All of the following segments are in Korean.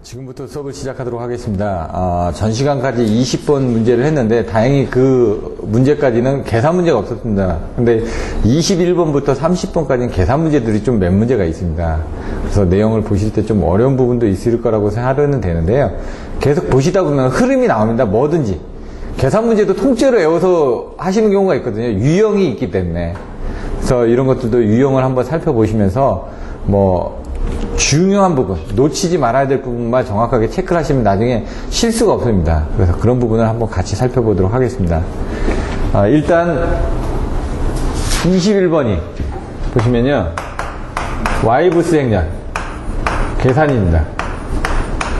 지금부터 수업을 시작하도록 하겠습니다. 전 시간까지 20번 문제를 했는데 다행히 그 문제까지는 계산 문제가 없었습니다. 근데 21번부터 30번까지는 계산 문제들이 좀 몇 문제가 있습니다. 그래서 내용을 보실 때 좀 어려운 부분도 있을 거라고 생각하면 되는데요. 계속 보시다 보면 흐름이 나옵니다. 뭐든지. 계산 문제도 통째로 외워서 하시는 경우가 있거든요. 유형이 있기 때문에. 그래서 이런 것들도 유형을 한번 살펴보시면서 중요한 부분, 놓치지 말아야 될 부분만 정확하게 체크를 하시면 나중에 실수가 없습니다. 그래서 그런 부분을 한번 같이 살펴보도록 하겠습니다. 일단 21번이 보시면요, Y부스 행렬 계산입니다.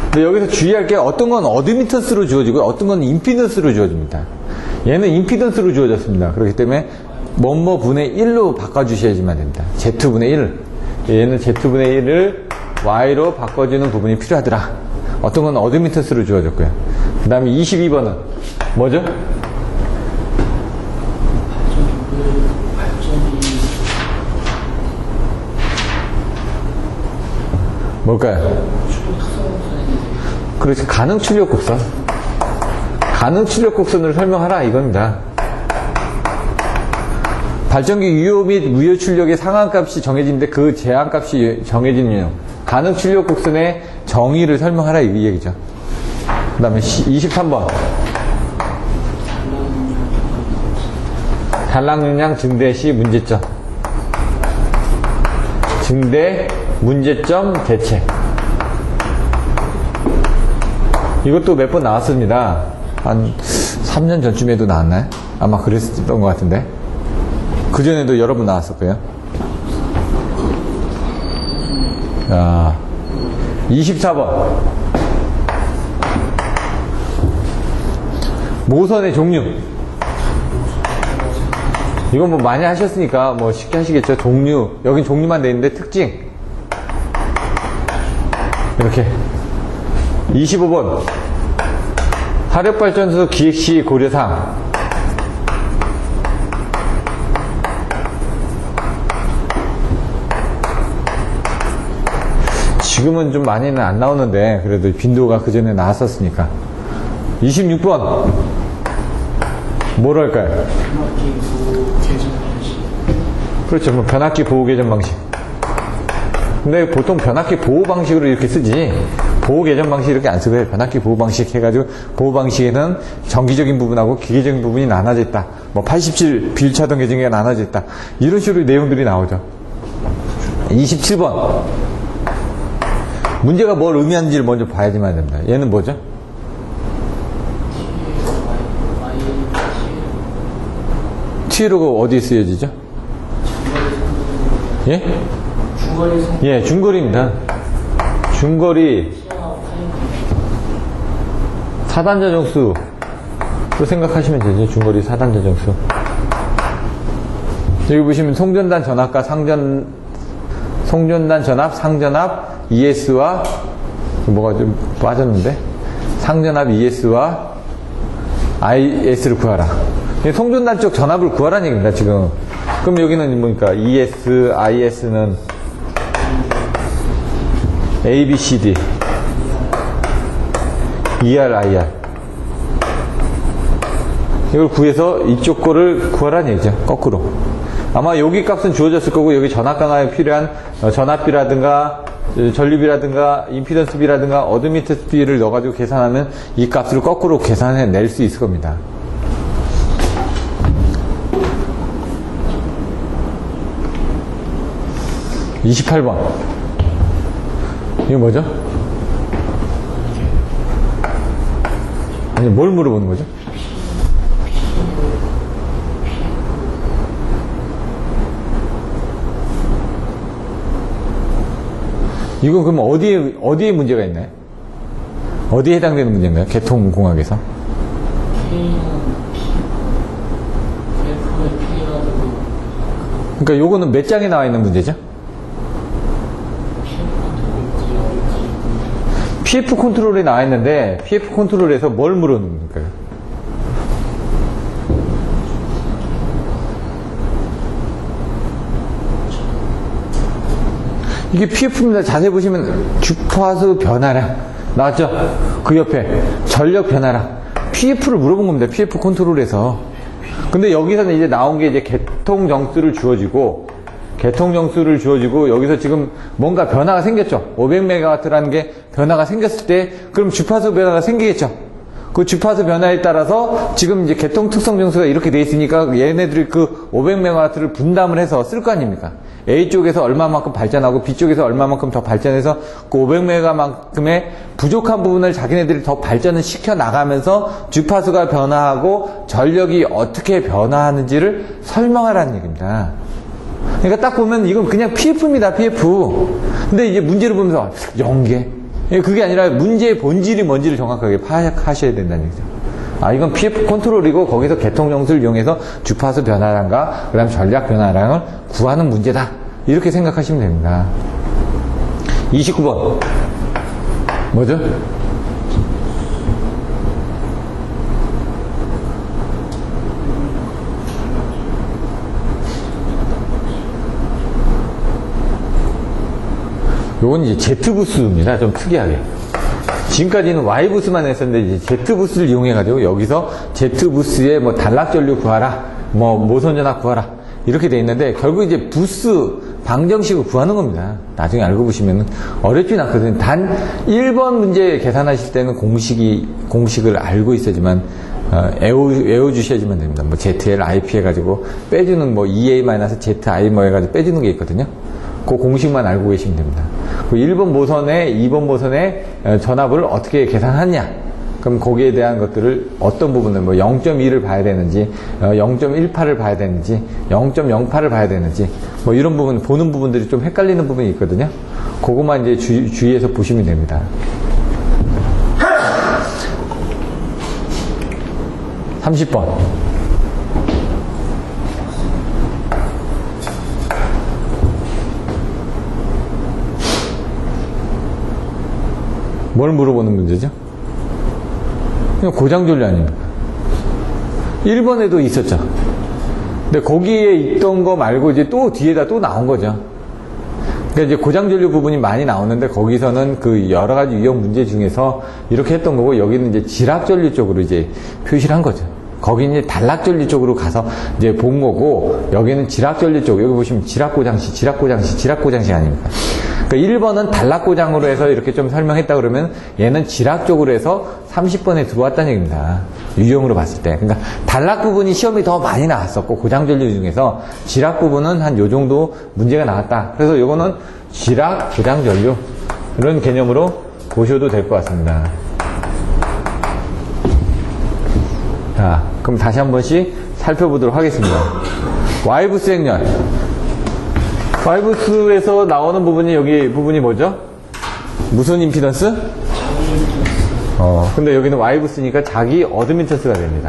근데 여기서 주의할 게 어떤 건 어드미턴스로 주어지고 어떤 건 임피던스로 주어집니다. 얘는 임피던스로 주어졌습니다. 그렇기 때문에 뭐뭐 분의 1로 바꿔주셔야지만 됩니다. Z분의 1. 얘는 Z분의 1을 Y로 바꿔주는 부분이 필요하더라. 어떤 건 어드미턴스로 주어졌고요. 그 다음에 22번은 뭐죠? 뭘까요? 그렇지, 가능 출력 곡선. 가능 출력 곡선을 설명하라 이겁니다. 발전기 유효 및 무효 출력의 상한값이 정해지는데 그 제한값이 정해지는 유형. 가능 출력 곡선의 정의를 설명하라 이 얘기죠. 그 다음에 23번. 단락용량 증대 시 문제점. 증대, 문제점, 대책. 이것도 몇 번 나왔습니다. 한 3년 전쯤에도 나왔나요? 아마 그랬던 것 같은데. 그전에도 여러 번 나왔을 거예요. 자, 24번. 모선의 종류. 이건 뭐 많이 하셨으니까 쉽게 하시겠죠. 종류. 여긴 종류만 돼 있는데 특징. 이렇게. 25번. 화력발전소 기획시 고려사항. 지금은 좀 많이는 안 나오는데 그래도 빈도가 그 전에 나왔었으니까. 26번 뭐로 할까요? 그렇죠. 변압기 보호 개전 방식. 근데 보통 변압기 보호 방식으로 이렇게 쓰지 보호 개전 방식 이렇게 안 쓰고요. 변압기 보호 방식 해가지고 보호 방식에는 정기적인 부분하고 기계적인 부분이 나눠져 있다. 87 비율차동 계정기가 나눠져 있다. 이런 식으로 내용들이 나오죠. 27번. 문제가 뭘 의미하는지를 먼저 봐야지만 됩니다. 얘는 뭐죠? T로가 어디에 쓰여지죠? 예? 예, 중거리입니다. 중거리 사단자 정수 또 생각하시면 되죠. 중거리 사단자 정수. 여기 보시면 송전단 전압과 송전단 전압, 상전압, ES와 뭐가 좀 빠졌는데 상전압 ES와 IS를 구하라. 송전단 쪽 전압을 구하라는 얘기입니다. 지금. 그럼 여기는 뭡니까? ES, IS는 A, B, C, D, ER, IR. 이걸 구해서 이쪽 거를 구하라는 얘기죠. 거꾸로. 아마 여기 값은 주어졌을 거고 여기 전압 강화에 필요한 전압비라든가 전류비라든가 임피던스비라든가 어드미턴스비를 넣어가지고 계산하면 이 값을 거꾸로 계산해 낼 수 있을 겁니다. 네. 28번. 이거 뭐죠? 아니, 뭘 물어보는 거죠? 이거 그럼 어디에 문제가 있나요? 어디에 해당되는 문제인가요? 개통공학에서? 그러니까 요거는 몇 장에 나와 있는 문제죠? PF 컨트롤에 나와 있는데 PF 컨트롤에서 뭘 물어보는 걸까요? 이게 PF입니다. 자세히 보시면 주파수 변화량. 나왔죠? 그 옆에 전력 변화량 PF를 물어본 겁니다. PF 컨트롤에서. 근데 여기서는 이제 나온 게 이제 개통 정수를 주어지고 여기서 지금 뭔가 변화가 생겼죠. 500MW라는 게 변화가 생겼을 때 그럼 주파수 변화가 생기겠죠. 그 주파수 변화에 따라서 지금 이제 개통 특성 정수가 이렇게 돼 있으니까 얘네들이 그 500MW를 분담을 해서 쓸 거 아닙니까? A쪽에서 얼마만큼 발전하고 B쪽에서 얼마만큼 더 발전해서 그 500MW만큼의 부족한 부분을 자기네들이 더 발전을 시켜 나가면서 주파수가 변화하고 전력이 어떻게 변화하는지를 설명하라는 얘기입니다. 그러니까 딱 보면 이건 그냥 PF입니다, PF. 근데 이제 문제를 보면서 연계. 그게 아니라 문제의 본질이 뭔지를 정확하게 파악하셔야 된다는 얘기죠. 아, 이건 PF 컨트롤이고 거기서 개통 정수를 이용해서 주파수 변화량과 그다음 전략 변화량을 구하는 문제다. 이렇게 생각하시면 됩니다. 29번. 뭐죠? 요건 이제 Z부스입니다. 좀 특이하게. 지금까지는 Y부스만 했었는데, 이제 Z부스를 이용해가지고, 여기서 Z부스에 뭐 단락전류 구하라, 뭐 모선전압 구하라, 이렇게 돼 있는데, 결국 이제 부스 방정식을 구하는 겁니다. 나중에 알고 보시면 어렵진 않거든요. 단 1번 문제 계산하실 때는 공식을 알고 있어야지만, 외워주셔야지만 됩니다. 뭐 ZL, IP 해가지고, 빼주는 뭐 EA-ZI 뭐 해가지고 빼주는 게 있거든요. 그 공식만 알고 계시면 됩니다. 그 1번 모선에 2번 모선에 전압을 어떻게 계산하냐, 그럼 거기에 대한 것들을 어떤 부분을 뭐 0.2를 봐야 되는지 0.18을 봐야 되는지 0.08을 봐야 되는지 뭐 이런 부분 보는 부분들이 좀 헷갈리는 부분이 있거든요. 그것만 이제 주의해서 보시면 됩니다. 30번. 뭘 물어보는 문제죠? 그냥 고장전류 아닙니까? 1번에도 있었죠. 근데 거기에 있던 거 말고 이제 또 뒤에다 또 나온 거죠. 그러니까 이제 고장전류 부분이 많이 나오는데 거기서는 그 여러 가지 유형 문제 중에서 이렇게 했던 거고, 여기는 이제 지락전류 쪽으로 이제 표시를 한 거죠. 거기는 이제 단락전류 쪽으로 가서 이제 본 거고, 여기는 지락전류 쪽, 여기 보시면 지락고장시 아닙니까? 그러니까 1번은 단락고장으로 해서 이렇게 좀 설명했다 그러면 얘는 지락 쪽으로 해서 30번에 들어왔다는 얘기입니다. 유형으로 봤을 때. 그러니까 단락 부분이 시험이 더 많이 나왔었고, 고장전류 중에서 지락 부분은 한 요 정도 문제가 나왔다. 그래서 요거는 지락, 고장전류 이런 개념으로 보셔도 될 것 같습니다. 자, 그럼 다시 한 번씩 살펴보도록 하겠습니다. Y부스 행렬. Y부스에서 나오는 부분이 여기 부분이 뭐죠? 무슨 임피던스? 근데 여기는 Y부스니까 자기 어드미턴스가 됩니다.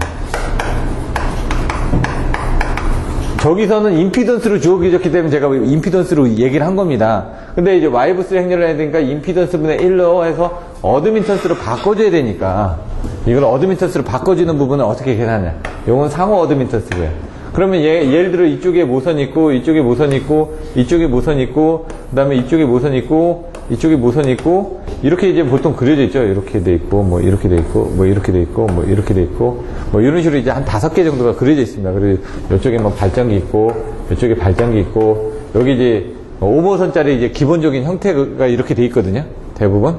저기서는 임피던스로 주어졌기 때문에 제가 임피던스로 얘기를 한 겁니다. 근데 이제 Y부스 행렬을 해야 되니까 임피던스분의 1로 해서 어드미턴스로 바꿔줘야 되니까, 이걸 어드미턴스로 바꿔주는 부분은 어떻게 계산하냐? 이건 상호 어드미턴스고요. 그러면 예를 들어 이쪽에 모선 있고, 이쪽에 모선 있고, 이쪽에 모선 있고, 그 다음에 이쪽에 모선 있고, 이쪽에 모선 있고, 이렇게 이제 보통 그려져 있죠. 이렇게 돼 있고, 뭐 이렇게 돼 있고, 뭐 이렇게 돼 있고, 뭐 이렇게 돼 있고, 뭐 이런 식으로 이제 한 5개 정도가 그려져 있습니다. 그리고 이쪽에 뭐 발전기 있고, 이쪽에 발전기 있고, 여기 이제 5모선짜리 이제 기본적인 형태가 이렇게 돼 있거든요. 대부분.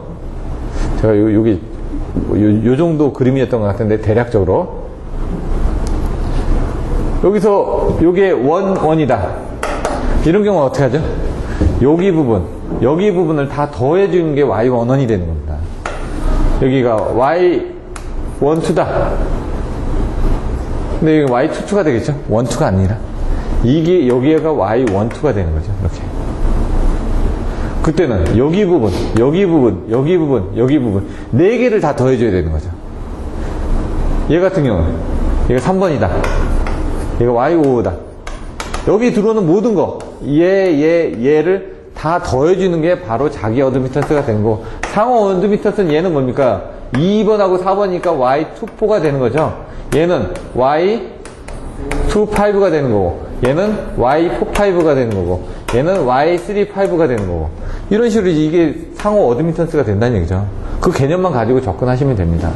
제가 여기 요 정도 그림이었던 것 같은데, 대략적으로. 여기서 요게 원이다. 이런 경우는 어떻게 하죠? 여기 부분을 다 더해주는 게 Y11이 되는 겁니다. 여기가 Y12다. 근데 이게 Y22가 되겠죠? 12가 아니라. 이게, 여기가 Y12가 되는 거죠. 이렇게. 그때는 여기 부분, 4개를 다 더해줘야 되는 거죠. 얘 같은 경우는, 얘가 3번이다. 얘가 Y55다. 여기 들어오는 모든 거, 얘를 다 더해주는 게 바로 자기 어드미턴스가 되는 거고, 상호 어드미턴스는 얘는 뭡니까? 2번하고 4번이니까 Y24가 되는 거죠. 얘는 Y25가 되는 거고, 얘는 Y45가 되는 거고, 얘는 Y35가 되는 거고, 이런 식으로 이게 상호 어드미턴스가 된다는 얘기죠. 그 개념만 가지고 접근하시면 됩니다.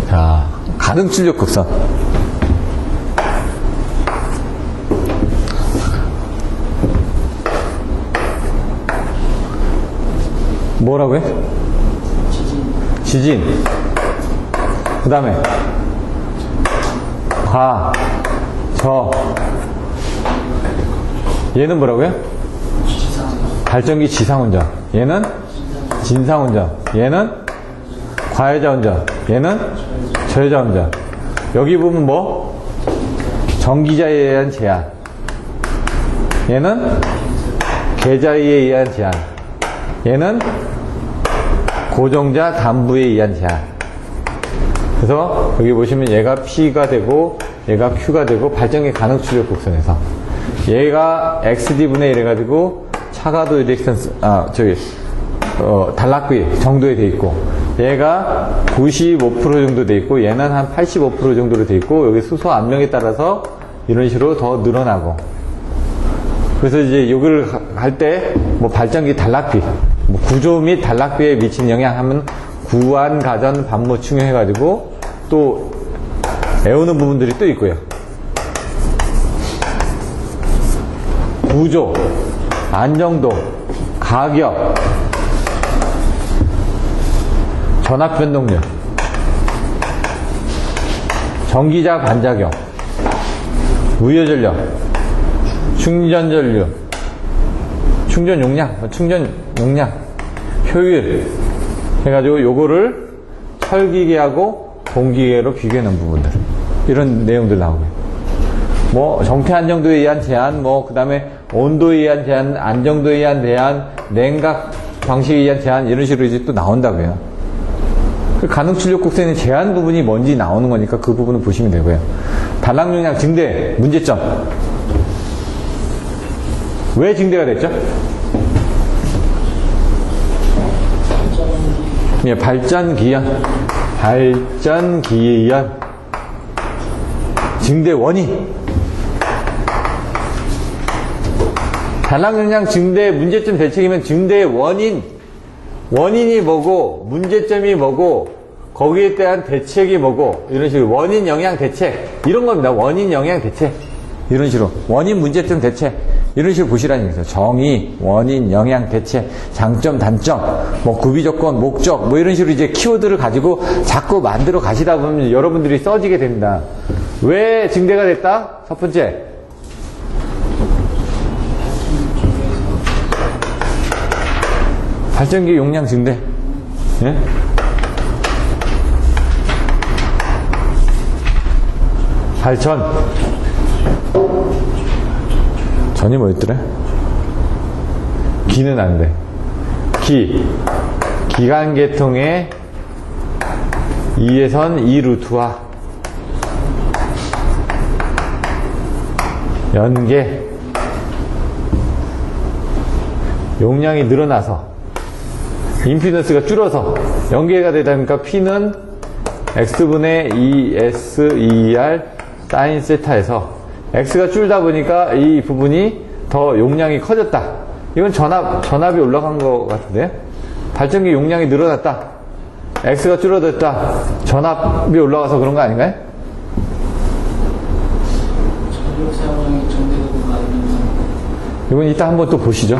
자, 가능출력 곡선. 뭐라고 해? 지진. 그 다음에 얘는 뭐라고요? 발전기 지상운전. 얘는 진상운전. 얘는 과여자운전. 얘는 저여자운전. 여기 보면 뭐? 전기자에 의한 제한. 얘는 계자에 의한 제한. 얘는 고정자 담부에 의한 제한. 그래서 여기 보시면 얘가 P가 되고 얘가 Q가 되고 발전기 가능출력 곡선에서 얘가 XD분의 1 해가지고 차가도 리액션스 단락비 정도에 돼 있고 얘가 95% 정도 돼 있고 얘는 한 85% 정도로 돼 있고 여기 수소 압력에 따라서 이런 식으로 더 늘어나고 그래서 이제 이걸 할 때 뭐 발전기 단락비 뭐 구조 및 단락비에 미친 영향 하면 구안, 가전, 반모 충용해가지고 또 애우는 부분들이 또 있고요. 구조, 안정도, 가격, 전압 변동력, 전기자 반작용, 무효전력, 충전 용량, 효율 해가지고 요거를 철기계하고 동기계로 비교해 놓은 부분들 이런 내용들 나오고요. 뭐 정태 안정도에 의한 제한, 뭐 그 다음에 온도에 의한 제한, 안정도에 의한 제한, 냉각 방식에 의한 제한 이런 식으로 이제 또 나온다고요. 그 가능출력 곡선의 제한 부분이 뭔지 나오는 거니까 그 부분을 보시면 되고요. 단락 용량 증대 문제점. 왜 증대가 됐죠? 예, 발전기연 증대 원인. 단락 용량 증대 문제점 대책이면 증대의 원인이 뭐고 문제점이 뭐고 거기에 대한 대책이 뭐고 이런 식으로 원인 영향 대책 이런 겁니다. 원인 영향 대책 이런 식으로 원인 문제점 대책 이런 식으로 보시라는 얘기죠. 정의, 원인, 영향, 대책, 장점, 단점, 뭐 구비 조건, 목적, 뭐 이런 식으로 이제 키워드를 가지고 자꾸 만들어 가시다 보면 여러분들이 써지게 됩니다. 왜 증대가 됐다? 첫 번째. 발전기 용량 증대. 예? 전이 뭐였더라? 기는 안 돼. 기관계통의 2에선 2루트와 연계 용량이 늘어나서 임피던스가 줄어서 연계가 되다 보니까 P는 X분의 2SER 사인 세타에서 X가 줄다 보니까 이 부분이 더 용량이 커졌다. 이건 전압이 올라간 것 같은데? 발전기 용량이 늘어났다. X가 줄어들었다. 전압이 올라가서 그런 거 아닌가요? 이건 이따 한번 또 보시죠.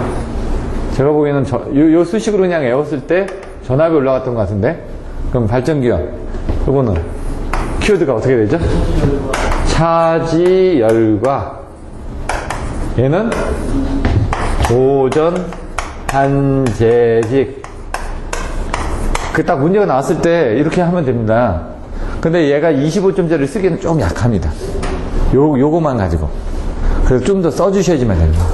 제가 보기에는 요 수식으로 그냥 외웠을 때 전압이 올라갔던 것 같은데? 그럼 발전기요. 요거는 키워드가 어떻게 되죠? 차지열과 얘는 고전 한재직. 그 딱 문제가 나왔을 때 이렇게 하면 됩니다. 근데 얘가 25점짜리를 쓰기에는 좀 약합니다. 요거만 가지고. 그래서 좀 더 써주셔야지만 됩니다.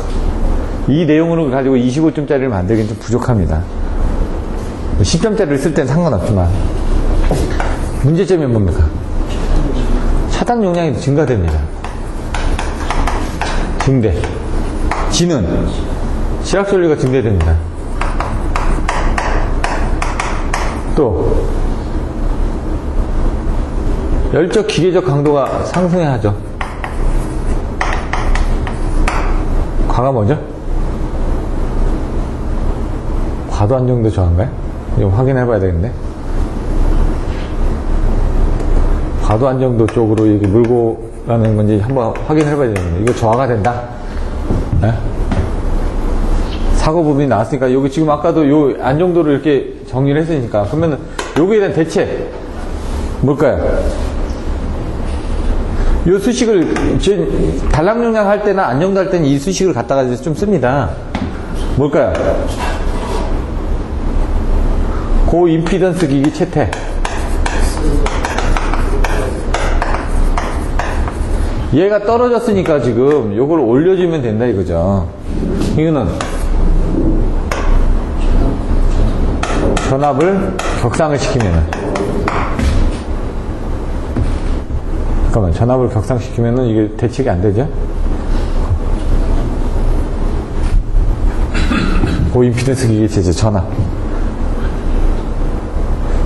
이 내용으로 가지고 25점짜리를 만들기는 좀 부족합니다. 10점짜리를 쓸 때는 상관없지만 문제점이 뭡니까? 차단 용량이 증가됩니다. 증대. 지는 시락 전류가 증대됩니다. 또 열적 기계적 강도가 상승해야 하죠. 과가 뭐죠? 과도 안정도 저하인가요? 이거 확인해 봐야 되겠네. 과도 안정도 쪽으로 이렇게 물고 가는 건지 한번 확인해 봐야 되겠네. 이거 저하가 된다? 네? 사고 부분이 나왔으니까 여기 지금 아까도 요 안정도를 이렇게 정리를 했으니까 그러면은 여기에 대한 대체 뭘까요? 요 수식을 단락 용량 할 때나 안정도 할 때는 이 수식을 갖다가 좀 씁니다. 뭘까요? 고임피던스 기기 채택. 얘가 떨어졌으니까 지금 요걸 올려주면 된다 이거죠. 이거는 전압을 격상을 시키면은, 잠깐만, 전압을 격상시키면은 이게 대책이 안 되죠? 고임피던스 기기 제재 전압.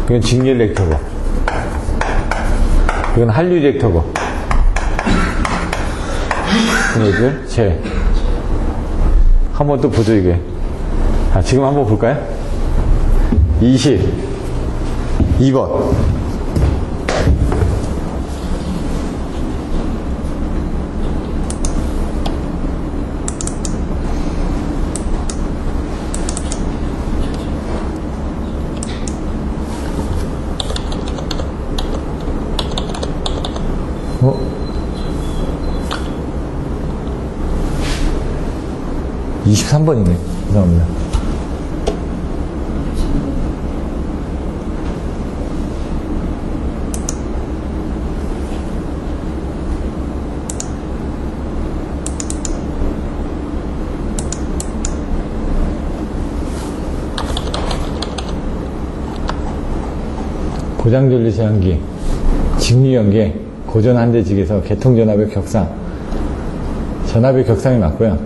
이건 직렬 렉터고, 이건 한류 렉터고, 얘들 제 한번 또 보죠 이게. 자, 지금 한번 볼까요? 22번. 어? 23번이네. 죄송합니다. 고장전류 제한기, 직류연계, 고전 한대직에서 개통전압의 격상, 전압의 격상이 맞고요.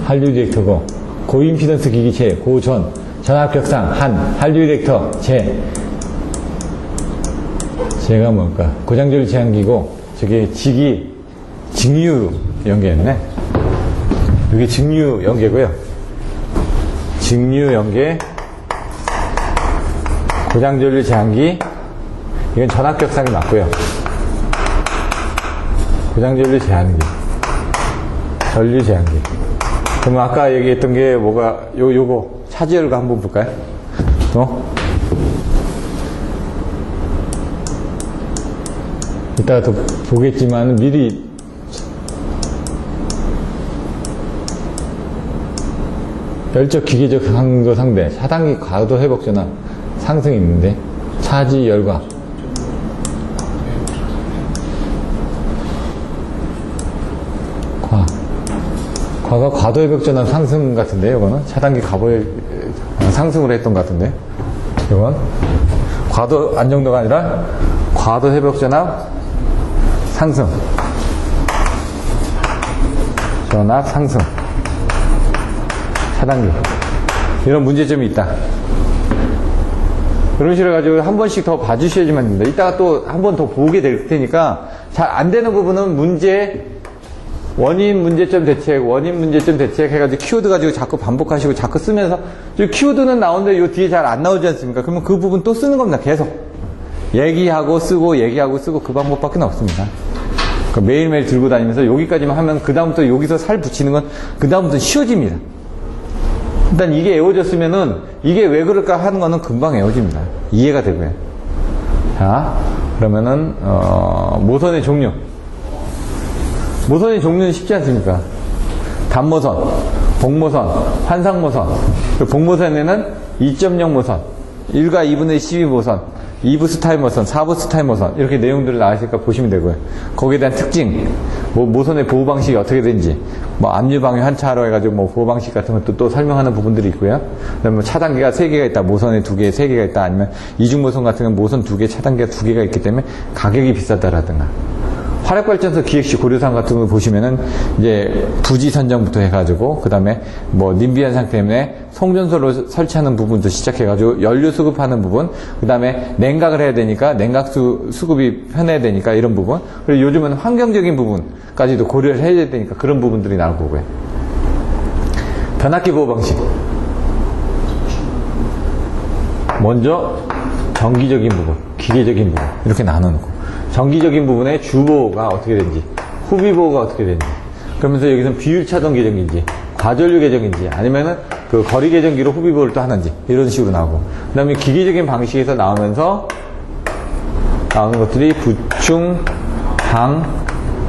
한류 디렉터고, 고임피던스 기기체, 고전, 전압 격상, 한류 디렉터, 제가 뭘까? 고장전류 제한기고, 저게 직류 연계였네. 이게 직류 연계고요. 직류 연계, 고장전류 제한기, 이건 전압 격상이 맞고요. 고장전류 제한기, 전류 제한기. 그럼 아까 얘기했던 게 뭐가, 요거 차지열과 한번 볼까요? 이따가 더 보겠지만 미리 열적 기계적 강도 상대, 차단기 과도 회복 전압 상승이 있는데, 차지 열과 과가 과도 회복 전압 상승 같은데, 이거는 차단기 과보에 상승을 했던 것 같은데, 이건 과도 안정도가 아니라 과도 회복 전압 상승, 전압 상승, 차단기, 이런 문제점이 있다. 이런 식으로 해가지고 한 번씩 더 봐주셔야지만 됩니다. 이따가 또 한 번 더 보게 될 테니까, 잘 안 되는 부분은 원인 문제점 대책 해가지고 키워드 가지고 자꾸 반복하시고 자꾸 쓰면서, 키워드는 나오는데 요 뒤에 잘 안 나오지 않습니까? 그러면 그 부분 또 쓰는 겁니다. 계속 얘기하고 쓰고 그 방법밖에 없습니다. 그러니까 매일매일 들고 다니면서 여기까지만 하면 그 다음부터 여기서 살 붙이는 건 그 다음부터 쉬워집니다. 일단 이게 외워졌으면은 이게 왜 그럴까 하는 거는 금방 외워집니다. 이해가 되고요. 자, 그러면은 모선의 종류. 모선의 종류는 쉽지 않습니까? 단모선, 복모선, 환상모선. 복모선에는 2.0 모선, 1과 2분의 12 모선, 2부 스타일 모선, 4부 스타일 모선, 이렇게 내용들을 나가시니까 보시면 되고요. 거기에 대한 특징, 모선의 보호 방식이 어떻게 되는지, 압류 방류 한차로 해가지고 보호 방식 같은 것도 또 설명하는 부분들이 있고요. 그다음에 차단기가 3개가 있다, 모선에 2개, 3개가 있다, 아니면 이중 모선 같은 경우는 모선 2개, 차단기가 2개가 있기 때문에 가격이 비싸다라든가, 화력발전소 기획시 고려사항 같은 거 보시면은 이제 부지 선정부터 해가지고 그 다음에 뭐 님비한 상태 때문에 송전소를 설치하는 부분도 시작해가지고 연료 수급하는 부분, 그 다음에 냉각을 해야 되니까 냉각수 수급이 편해야 되니까 이런 부분, 그리고 요즘은 환경적인 부분까지도 고려를 해야 되니까 그런 부분들이 나올 거고요. 변압기 보호 방식. 먼저 정기적인 부분, 기계적인 부분 이렇게 나눠놓고, 정기적인 부분에 주보호가 어떻게 되는지, 후비보호가 어떻게 되는지, 그러면서 여기서는 비율차동 계정기인지 과전류 계정인지 아니면은 그 거리 계정기로 후비보호를 또 하는지 이런 식으로 나오고, 그 다음에 기계적인 방식에서 나오면서 나오는 것들이 부충, 방,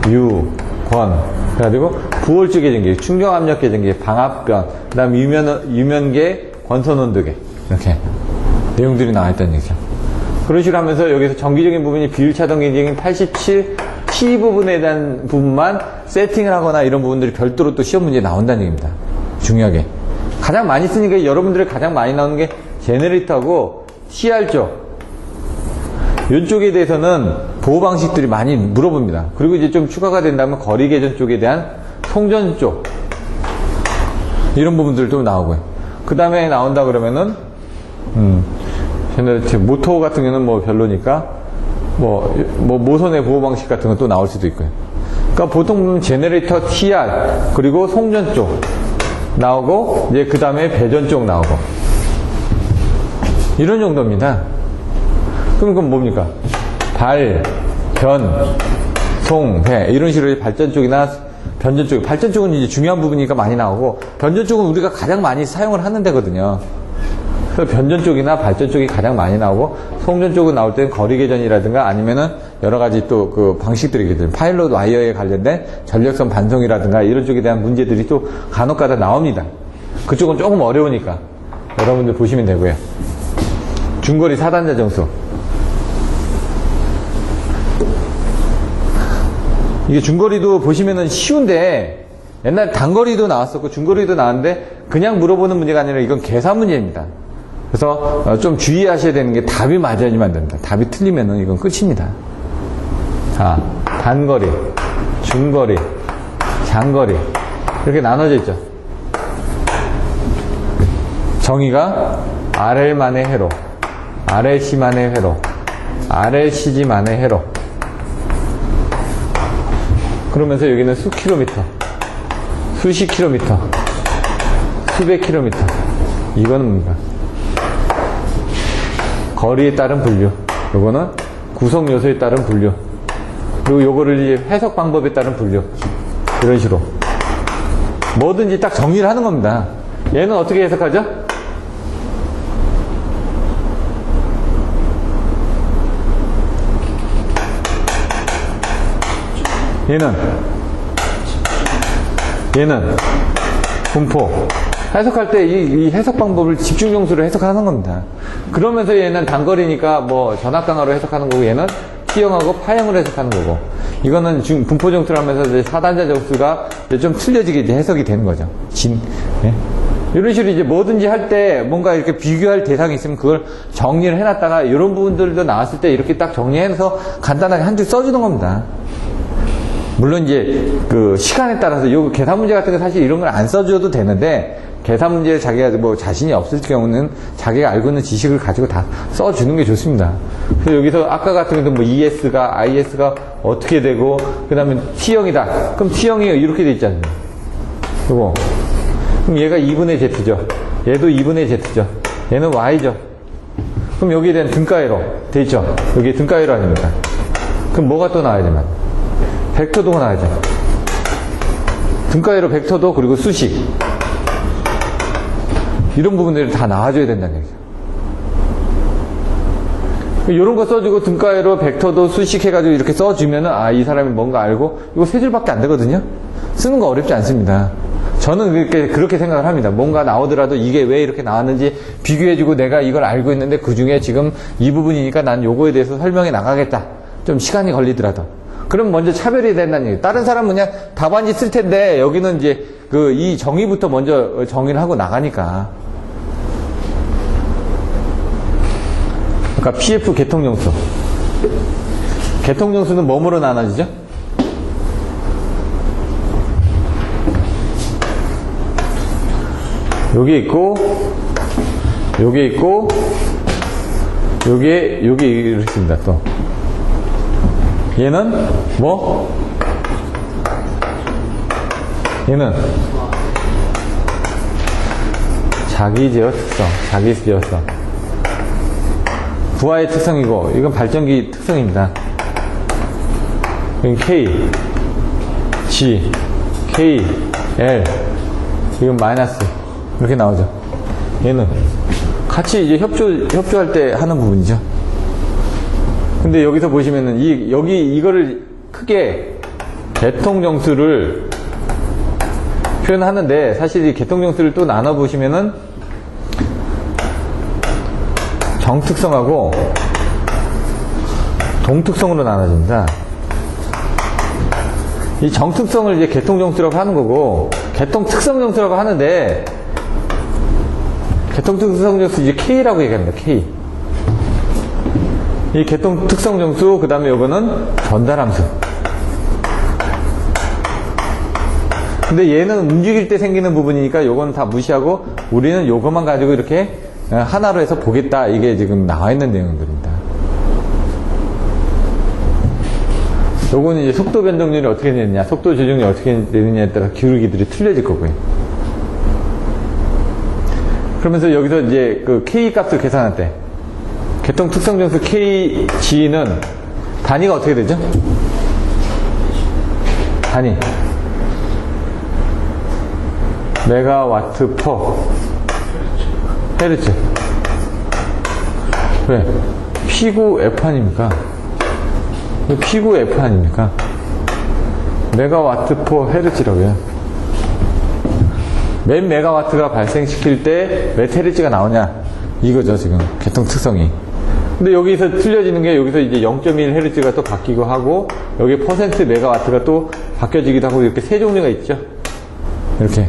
유, 권, 그래가지고 부월주 계정기, 충정압력 계정기, 방압변, 그 다음 유면계, 권선온도계 이렇게 내용들이 나와있다는 얘기죠. 그런 식으로 하면서 여기서 정기적인 부분이 비율차동 계정인 87, T 부분에 대한 부분만 세팅을 하거나 이런 부분들이 별도로 또 시험 문제에 나온다는 얘기입니다. 중요하게. 가장 많이 쓰니까 여러분들이 가장 많이 나오는 게 제너레이터하고 TR 쪽. 이쪽에 대해서는 보호 방식들이 많이 물어봅니다. 그리고 이제 좀 추가가 된다면 거리 개전 쪽에 대한 송전 쪽. 이런 부분들도 나오고요. 그 다음에 나온다 그러면은, 제너레이터, 모터 같은 경우는 뭐 별로니까, 모선의 보호 방식 같은 건 또 나올 수도 있고요. 그러니까 보통 보면 제너레이터 TR, 그리고 송전 쪽 나오고, 이제 그 다음에 배전 쪽 나오고. 이런 정도입니다. 그럼 그건 뭡니까? 발, 변, 송, 배. 이런 식으로 발전 쪽이나 변전 쪽. 발전 쪽은 이제 중요한 부분이니까 많이 나오고, 변전 쪽은 우리가 가장 많이 사용을 하는 데거든요. 그래서 변전 쪽이나 발전 쪽이 가장 많이 나오고, 송전 쪽은 나올 때는 거리 개전이라든가 아니면은 여러 가지 또 그 방식들이 있거든요. 파일럿 와이어에 관련된 전력선 반송이라든가 이런 쪽에 대한 문제들이 또 간혹가다 나옵니다. 그쪽은 조금 어려우니까 여러분들 보시면 되고요. 중거리 4단자 정수. 이게 중거리도 보시면은 쉬운데, 옛날 단거리도 나왔었고 중거리도 나왔는데 그냥 물어보는 문제가 아니라 이건 계산 문제입니다. 그래서 좀 주의하셔야 되는 게 답이 맞아야지만 안 됩니다. 답이 틀리면은 이건 끝입니다. 자, 단거리, 중거리, 장거리 이렇게 나눠져 있죠. 정의가 RL만의 회로, RLC만의 회로, RLCG만의 회로. 그러면서 여기는 수 킬로미터, 수십 킬로미터, 수백 킬로미터. 이거는 뭡니까? 거리에 따른 분류. 요거는 구성 요소에 따른 분류. 그리고 요거를 이제 해석 방법에 따른 분류. 이런 식으로. 뭐든지 딱 정리를 하는 겁니다. 얘는 어떻게 해석하죠? 얘는 분포. 해석할 때 이 해석 방법을 집중정수로 해석하는 겁니다. 그러면서 얘는 단거리니까 뭐 전압강화로 해석하는 거고, 얘는 T형하고 파형으로 해석하는 거고, 이거는 분포 정수를 하면서 이제 4단자 정수가 이제 좀 틀려지게 이제 해석이 되는 거죠. 예? 이런 식으로 이제 뭐든지 할 때 뭔가 이렇게 비교할 대상이 있으면 그걸 정리를 해놨다가 이런 부분들도 나왔을 때 이렇게 딱 정리해서 간단하게 한 줄 써주는 겁니다. 물론 이제 그 시간에 따라서 요 계산 문제 같은 거 사실 이런 걸 안 써줘도 되는데, 계산 문제에 자기가 뭐 자신이 없을 경우는 자기가 알고 있는 지식을 가지고 다 써주는 게 좋습니다. 그래서 여기서 아까 같은 경우도 뭐 ES가, IS가 어떻게 되고, 그 다음에 T형이다. 그럼 T형이 이렇게 돼 있잖아요. 요거. 그럼 얘가 2분의 Z죠. 얘도 2분의 Z죠. 얘는 Y죠. 그럼 여기에 대한 등가회로 돼 있죠. 여기에 등가회로 아닙니까? 그럼 뭐가 또 나와야 되나? 벡터도가 나와야죠. 등가회로 벡터도, 그리고 수식. 이런 부분들이 다 나와줘야 된다는 얘기죠. 이런 거 써주고 등가회로 벡터도 수식 해가지고 이렇게 써주면은, 아, 이 사람이 뭔가 알고, 이거 세 줄밖에 안 되거든요? 쓰는 거 어렵지 않습니다. 저는 그렇게 생각을 합니다. 뭔가 나오더라도 이게 왜 이렇게 나왔는지 비교해주고 내가 이걸 알고 있는데 그 중에 지금 이 부분이니까 난 요거에 대해서 설명해 나가겠다. 좀 시간이 걸리더라도. 그럼 먼저 차별이 된다는 얘기. 다른 사람은 그냥 답안지 쓸 텐데 여기는 이제 이 정의부터 먼저 정의를 하고 나가니까. 그러니까 PF 개통용수. 개통용수는 뭐뭐로 나눠지죠? 여기 있고, 여기 있고, 여기 이렇게 있습니다, 또. 얘는, 뭐? 얘는, 자기 제어 특성, 자기 제어성. 부하의 특성이고, 이건 발전기 특성입니다. 이건 K, G, K, L, 이건 마이너스. 이렇게 나오죠. 얘는 같이 이제 협조할 때 하는 부분이죠. 근데 여기서 보시면은, 이거를 크게 개통정수를 표현하는데, 사실 이 개통정수를 또 나눠보시면은, 정특성하고 동특성으로 나눠집니다. 이 정특성을 이제 개통정수라고 하는 거고, 개통특성정수라고 하는데, 개통특성정수 이제 K라고 얘기합니다. K. 이 개통특성정수, 그 다음에 요거는 전달함수. 근데 얘는 움직일 때 생기는 부분이니까 요건 다 무시하고, 우리는 요것만 가지고 이렇게 하나로 해서 보겠다. 이게 지금 나와 있는 내용들입니다. 요거는 이제 속도 변동률이 어떻게 되느냐, 속도 조정이 어떻게 되느냐에 따라 기울기들이 틀려질 거고요. 그러면서 여기서 이제 그 K 값을 계산할 때, 개통 특성 정수 KG는 단위가 어떻게 되죠? 단위. 메가와트 퍼 헤르츠. 왜? P9 F 아닙니까? P9 F 아닙니까? 메가와트 퍼 헤르츠라고요. 몇 메가와트가 발생시킬 때 몇 헤르츠가 나오냐, 이거죠 지금 개통 특성이. 근데 여기서 틀려지는 게, 여기서 이제 0.1 헤르츠가 또 바뀌고 하고, 여기 퍼센트 메가와트가 또 바뀌어지기도 하고, 이렇게 세 종류가 있죠. 이렇게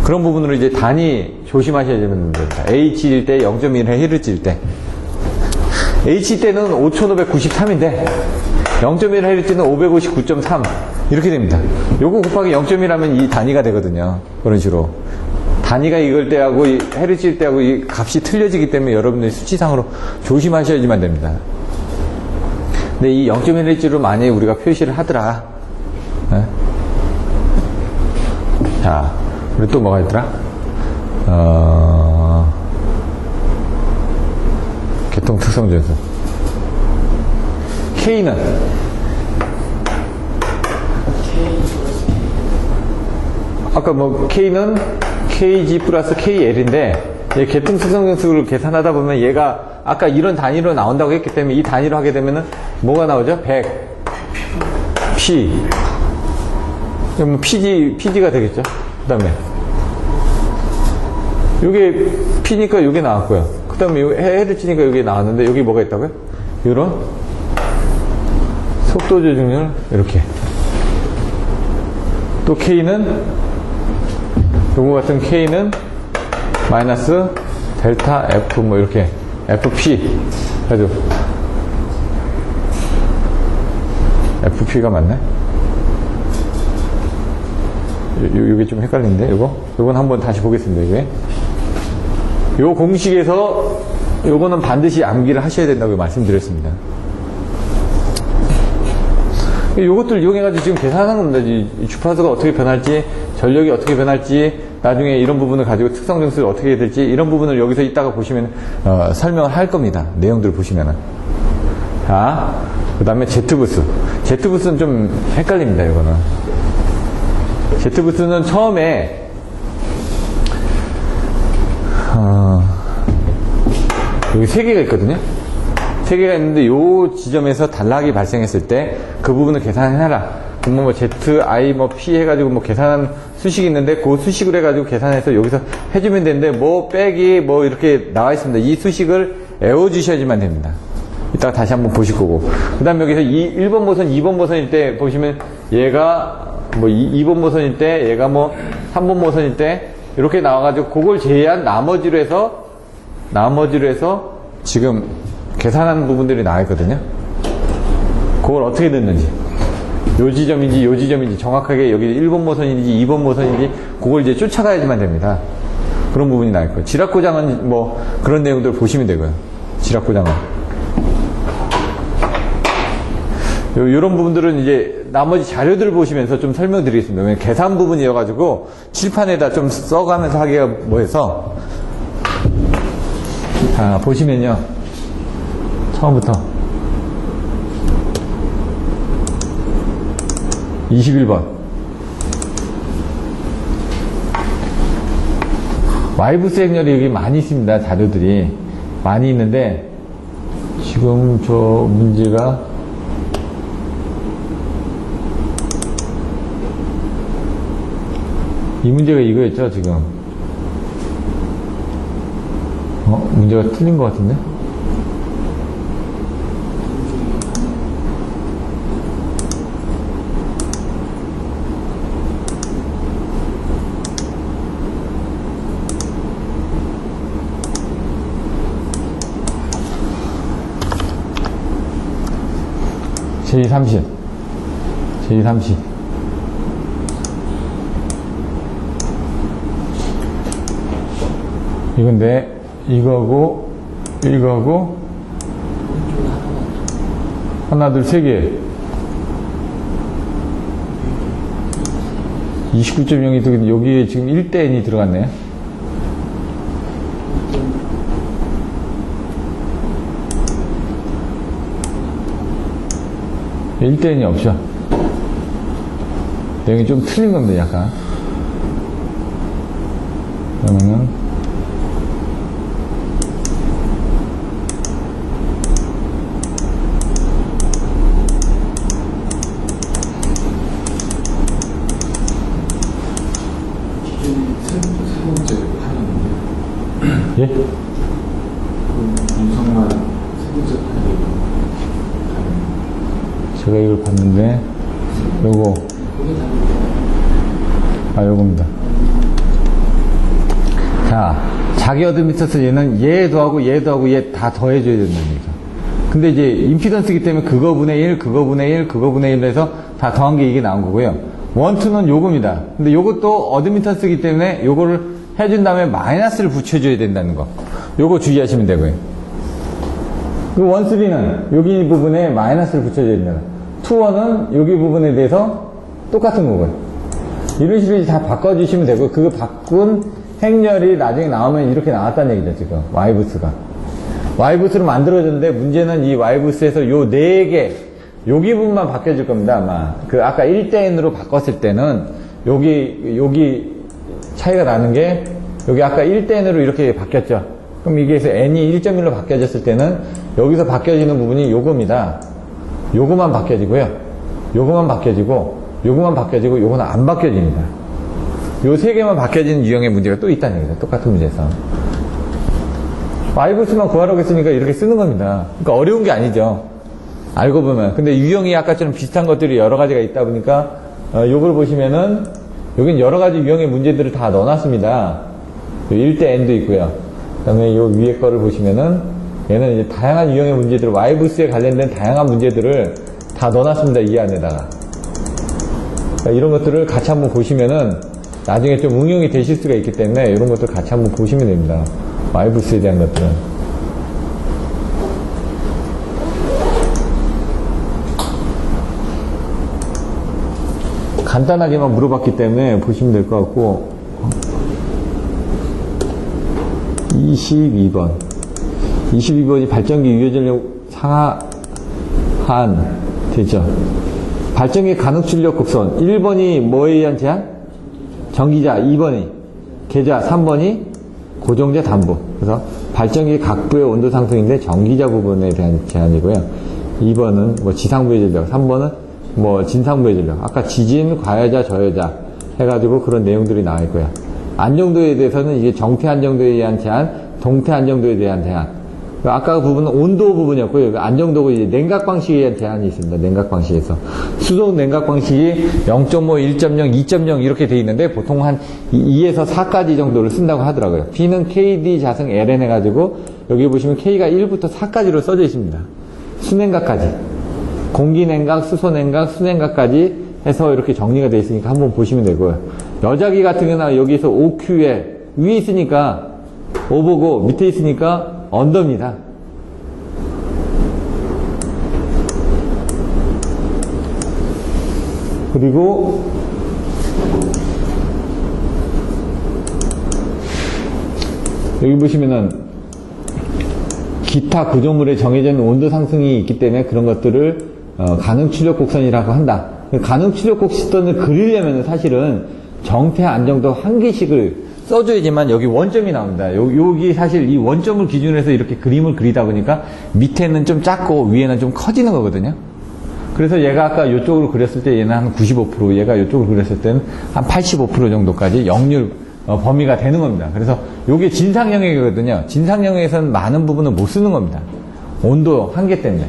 그런 부분으로 이제 단위 조심하셔야 됩니다. H일 때 0.1 헤르츠일 때, H 때는 5593인데 0.1 헤르츠는 559.3 이렇게 됩니다. 요거 곱하기 0.1 하면 이 단위가 되거든요. 그런 식으로 단위가 이걸 때하고 이 헤르츠일 때하고 이 값이 틀려지기 때문에 여러분들이 수치상으로 조심하셔야지만 됩니다. 근데 이 0.1 헤르츠로 만약에 우리가 표시를 하더라, 네? 자, 우리 또 뭐가 있더라? 개통 특성 전수. K는 아까 뭐 K는 KG 플러스 KL인데, 개통 특성 전수를 계산하다 보면 얘가 아까 이런 단위로 나온다고 했기 때문에 이 단위로 하게 되면은 뭐가 나오죠? 100 P. 그럼 PG가 되겠죠? 그 다음에 요게 P니까 요게 나왔고요. 그 다음에 헤르츠니까 요게 나왔는데, 여기 뭐가 있다고요? 이런 속도 조정률, 이렇게. 또 K는, 요거 같은 K는 마이너스 델타 F 뭐 이렇게 FP 해도, FP가 맞네? 요게 좀 헷갈리는데, 요건 한번 다시 보겠습니다. 이게 요 공식에서 요거는 반드시 암기를 하셔야 된다고 말씀드렸습니다. 요것들 이용해가지고 지금 계산하는 겁니다. 이 주파수가 어떻게 변할지, 전력이 어떻게 변할지, 나중에 이런 부분을 가지고 특성 정수를 어떻게 해야 될지, 이런 부분을 여기서 이따가 보시면 설명을 할 겁니다. 내용들을 보시면은. 자, 그 다음에 Z부스. Z부스는 좀 헷갈립니다. 이거는 Z부스는 처음에 여기 3개가 있거든요. 3개가 있는데, 요 지점에서 단락이 발생했을 때 그 부분을 계산해라. 그러면 뭐 Z, I, 뭐 P 해가지고 뭐 계산한 수식이 있는데, 그 수식을 해가지고 계산해서 여기서 해주면 되는데, 뭐 빼기 뭐 이렇게 나와 있습니다. 이 수식을 외워주셔야지만 됩니다. 이따가 다시 한번 보실 거고. 그 다음에 여기서 1번 모선, 2번 모선일 때 보시면 얘가 뭐 2번 모선일 때, 얘가 뭐 3번 모선일 때, 이렇게 나와가지고 그걸 제외한 나머지로 해서 지금 계산한 부분들이 나와 있거든요. 그걸 어떻게 듣는지, 요 지점인지 정확하게 여기 1번 모선인지 2번 모선인지 그걸 이제 쫓아가야지만 됩니다. 그런 부분이 나 있고, 지락고장은 뭐 그런 내용들 보시면 되고요. 지락고장은. 요런 부분들은 이제 나머지 자료들을 보시면서 좀 설명드리겠습니다. 왜냐면 계산 부분이어가지고 칠판에다 좀 써가면서 하기가 뭐해서. 자, 보시면요. 처음부터 21번 와이브스 행렬이 여기 많이 있습니다. 자료들이 많이 있는데 지금 저 문제가 이 문제가 이거였죠. 지금 문제가 틀린 것 같은데. 제30 이건데 이거하고 하나 둘 세 개 29.0이 들어있는데 여기에 지금 1대 n이 들어갔네. 일대 n이 없죠. 내용이 좀 틀린 겁니다. 약간. 그러면은 세 번째 판이었는데. 예? 윤석만 세 번째 판이. 제가 이걸 봤는데 요거 요겁니다. 자, 자기 어드미터스 얘는 얘 더하고 얘 더하고 얘 다 더해줘야 된다는 얘기죠. 근데 이제 임피던스기 때문에 그거분의 1, 그거분의 1, 그거분의 1로 해서 다 더한 게 이게 나온 거고요. 원투는 요겁니다. 근데 요것도 어드미턴스기 때문에 요거를 해준 다음에 마이너스를 붙여줘야 된다는 거. 요거 주의하시면 되고요. 그 원쓰리는 여기 부분에 마이너스를 붙여줘야 된다. 투원은 여기 부분에 대해서 똑같은 거고요. 이런 식으로 다 바꿔주시면 되고, 그거 바꾼 행렬이 나중에 나오면 이렇게 나왔다는 얘기죠, 지금. Y부스가. Y부스로 만들어졌는데, 문제는 이 Y부스에서 요 4개, 여기 부분만 바뀌어질 겁니다, 아마. 그 아까 1대 n으로 바꿨을 때는, 여기 차이가 나는 게, 여기 아까 1대 n으로 이렇게 바뀌었죠. 그럼 이게 해서 n이 1.1로 바뀌어졌을 때는, 여기서 바뀌어지는 부분이 요겁니다. 요거만 바뀌어지고요. 요거만 바뀌어지고, 요거만 바뀌어지고, 요거는 안 바뀌어집니다. 요 3개만 바뀌어지는 유형의 문제가 또 있다는 얘기죠. 똑같은 문제에서. Y부스만 구하라고 했으니까 이렇게 쓰는 겁니다. 그러니까 어려운 게 아니죠. 알고 보면. 근데 유형이 아까처럼 비슷한 것들이 여러 가지가 있다 보니까, 요걸 보시면은, 여긴 여러 가지 유형의 문제들을 다 넣어놨습니다. 1대 n도 있고요. 그 다음에 요 위에 거를 보시면은, 얘는 이제 다양한 유형의 문제들, Y부스에 관련된 다양한 문제들을 다 넣어놨습니다. 이 안에다가. 그러니까 이런 것들을 같이 한번 보시면은, 나중에 좀 응용이 되실 수가 있기 때문에, 이런 것들 같이 한번 보시면 됩니다. Y부스에 대한 것들은. 간단하게만 물어봤기 때문에 보시면 될 것 같고, 22번. 22번이 발전기 유효전력 상하한 되죠. 발전기 가능출력 곡선. 1번이 뭐에 의한 제한? 전기자. 2번이 계좌. 3번이 고정자 담보. 그래서 발전기 각부의 온도 상승인데 전기자 부분에 대한 제한이고요. 2번은 뭐 지상부의 전력. 3번은 뭐 진상부의 전력. 아까 지진, 과여자, 저여자 해가지고 그런 내용들이 나와 있고요. 안정도에 대해서는 이게 정태 안정도에 의한 제한, 동태 안정도에 대한 제한. 아까 그 부분은 온도 부분이었고요. 안정도고 이제 냉각 방식에 대한 제한이 있습니다. 냉각 방식에서. 수동 냉각 방식이 0.5, 1.0, 2.0 이렇게 돼 있는데 보통 한 2에서 4까지 정도를 쓴다고 하더라고요. P는 KD 자승 LN 해가지고 여기 보시면 K가 1부터 4까지로 써져 있습니다. 수냉각까지. 공기냉각, 수소냉각, 수냉각까지 해서 이렇게 정리가 되어 있으니까 한번 보시면 되고요. 여자기 같은 경우는 여기서 OQ에 위에 있으니까 오버고 밑에 있으니까 언더입니다. 그리고 여기 보시면은 기타 구조물에 정해진 온도 상승이 있기 때문에 그런 것들을 가능 출력 곡선이라고 한다. 가능 출력 곡선을 그리려면 사실은 정태 안정도 한 개씩을 써줘야지만 여기 원점이 나옵니다. 여기 사실 이 원점을 기준으로 해서 이렇게 그림을 그리다 보니까 밑에는 좀 작고 위에는 좀 커지는 거거든요. 그래서 얘가 아까 이쪽으로 그렸을 때 얘는 한 95%, 얘가 이쪽으로 그렸을 때는 한 85% 정도까지 역률 범위가 되는 겁니다. 그래서 이게 진상 영역이거든요. 진상 영역에서는 많은 부분을 못 쓰는 겁니다. 온도 한계 때문에.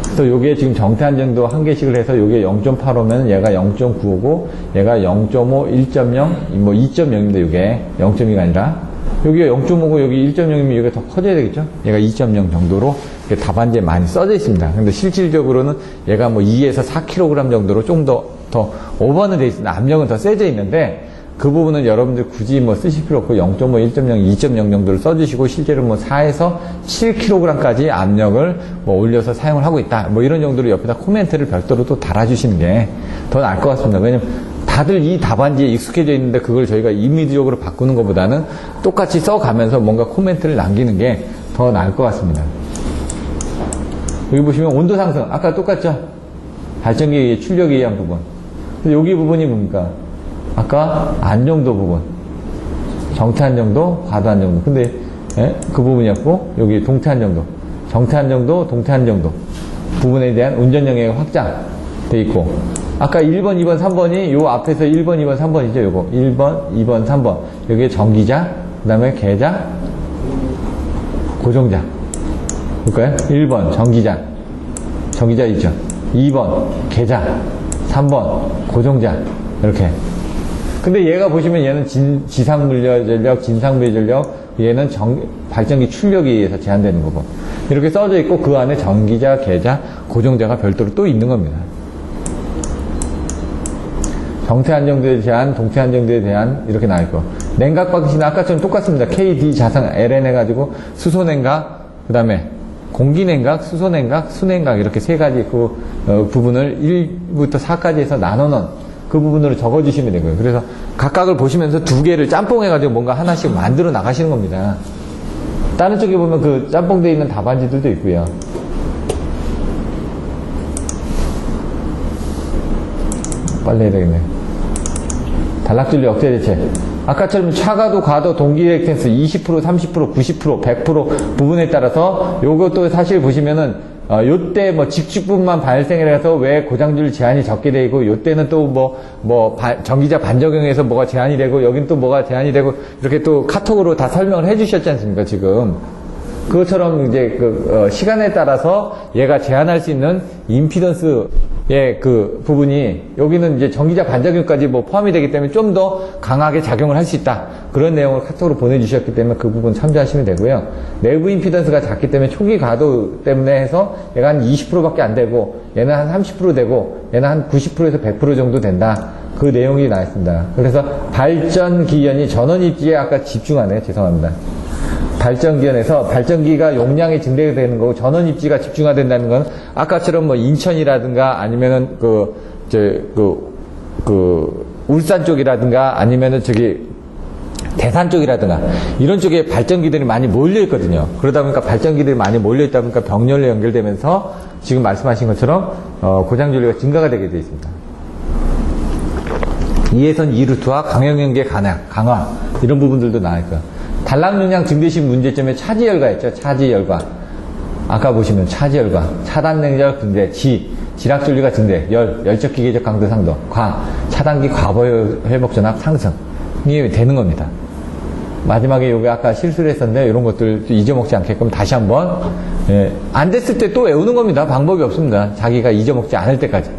그래서 요게 지금 정태 안정도 한 개씩을 해서 요게 0.85면 얘가 0.95고 얘가 0.5, 1.0, 뭐 2.0입니다. 요게 0.2가 아니라 여기가 0.5고 여기 1.0이면 여기가 더 커져야 되겠죠? 얘가 2.0 정도로 답안지에 많이 써져 있습니다. 근데 실질적으로는 얘가 뭐 2에서 4kg 정도로 좀 더 오버는 돼 있습니다. 압력은 더 세져 있는데 그 부분은 여러분들 굳이 뭐 쓰실 필요 없고 0.5, 1.0, 2.0 정도를 써주시고 실제로 뭐 4에서 7kg까지 압력을 뭐 올려서 사용을 하고 있다. 뭐 이런 정도로 옆에다 코멘트를 별도로 또 달아주시는 게 더 나을 것 같습니다. 왜냐면 다들 이 답안지에 익숙해져 있는데 그걸 저희가 임의적으로 바꾸는 것보다는 똑같이 써가면서 뭔가 코멘트를 남기는 게 더 나을 것 같습니다. 여기 보시면 온도 상승. 아까 똑같죠? 발전기의 출력에 의한 부분. 근데 여기 부분이 뭡니까? 아까 안정도 부분. 정태 안정도, 과도 안정도. 근데 그 부분이었고 여기 동태 안정도. 정태 안정도, 동태 안정도. 부분에 대한 운전 영역이 확장돼 있고 아까 1번, 2번, 3번이 요 앞에서 1번, 2번, 3번이죠. 요거 1번, 2번, 3번. 여기에 전기자, 그 다음에 계자, 고정자. 볼까요? 1번 전기자 있죠. 2번 계자, 3번 고정자. 이렇게. 근데 얘가 보시면 얘는 지상물리적 전력, 진상물리 전력, 얘는 발전기 출력에 의해서 제한되는 거고. 이렇게 써져 있고 그 안에 전기자, 계자, 고정자가 별도로 또 있는 겁니다. 정태 안정도에 대한, 동태 안정도에 대한 이렇게 나와 있고. 냉각 방식은 아까처럼 똑같습니다. KD 자상 LN 해가지고 수소냉각, 그 다음에 공기냉각, 수소냉각, 수냉각 이렇게 세 가지 그 부분을 1부터 4까지 해서 나눠놓은 그 부분으로 적어주시면 되고요. 그래서 각각을 보시면서 두 개를 짬뽕해가지고 뭔가 하나씩 만들어 나가시는 겁니다. 다른 쪽에 보면 그 짬뽕되어 있는 답안지들도 있고요. 빨리 해야 되겠네. 단락줄리 역대 대체. 아까처럼 차가도, 과도, 동기 리액턴스 20%, 30%, 90%, 100% 부분에 따라서 요것도 사실 보시면은 요때 뭐 직축분만 발생을 해서 왜 고장줄 제한이 적게 되고 요때는 또 전기자 반작용에서 뭐가 제한이 되고 여긴 또 뭐가 제한이 되고 이렇게 또 카톡으로 다 설명을 해 주셨지 않습니까 지금. 그것처럼 이제 시간에 따라서 얘가 제한할 수 있는 임피던스의 그 부분이 여기는 이제 전기자 반작용까지 뭐 포함이 되기 때문에 좀 더 강하게 작용을 할 수 있다. 그런 내용을 카톡으로 보내주셨기 때문에 그 부분 참조하시면 되고요. 내부 임피던스가 작기 때문에 초기 과도 때문에 해서 얘가 한 20%밖에 안 되고 얘는 한 30% 되고 얘는 한 90%에서 100% 정도 된다. 그 내용이 나와 있습니다. 그래서 발전기연이 전원 입지에 아까 집중하네요. 죄송합니다. 발전기연에서 발전기가 용량이 증대되는 거고 전원 입지가 집중화된다는 건 아까처럼 뭐 인천이라든가 아니면은 울산 쪽이라든가 아니면은 대산 쪽이라든가 이런 쪽에 발전기들이 많이 몰려 있거든요. 그러다 보니까 발전기들이 많이 몰려 있다 보니까 병렬로 연결되면서 지금 말씀하신 것처럼 고장전류가 증가가 되게 되어 있습니다. 2에선 2루트와 강형연계 강화 이런 부분들도 나와 있고요. 단락용량 증대식 문제점에 차지열과 있죠. 차지열과. 아까 보시면 차지열과, 차단냉력 증대, 지락전류가 증대, 열적 기계적 강도 상도, 차단기 과보 회복 전압 상승이 되는 겁니다. 마지막에 요게 아까 실수를 했었는데 이런 것들 잊어먹지 않게끔 다시 한번 안 됐을 때 또 외우는 겁니다. 방법이 없습니다. 자기가 잊어먹지 않을 때까지.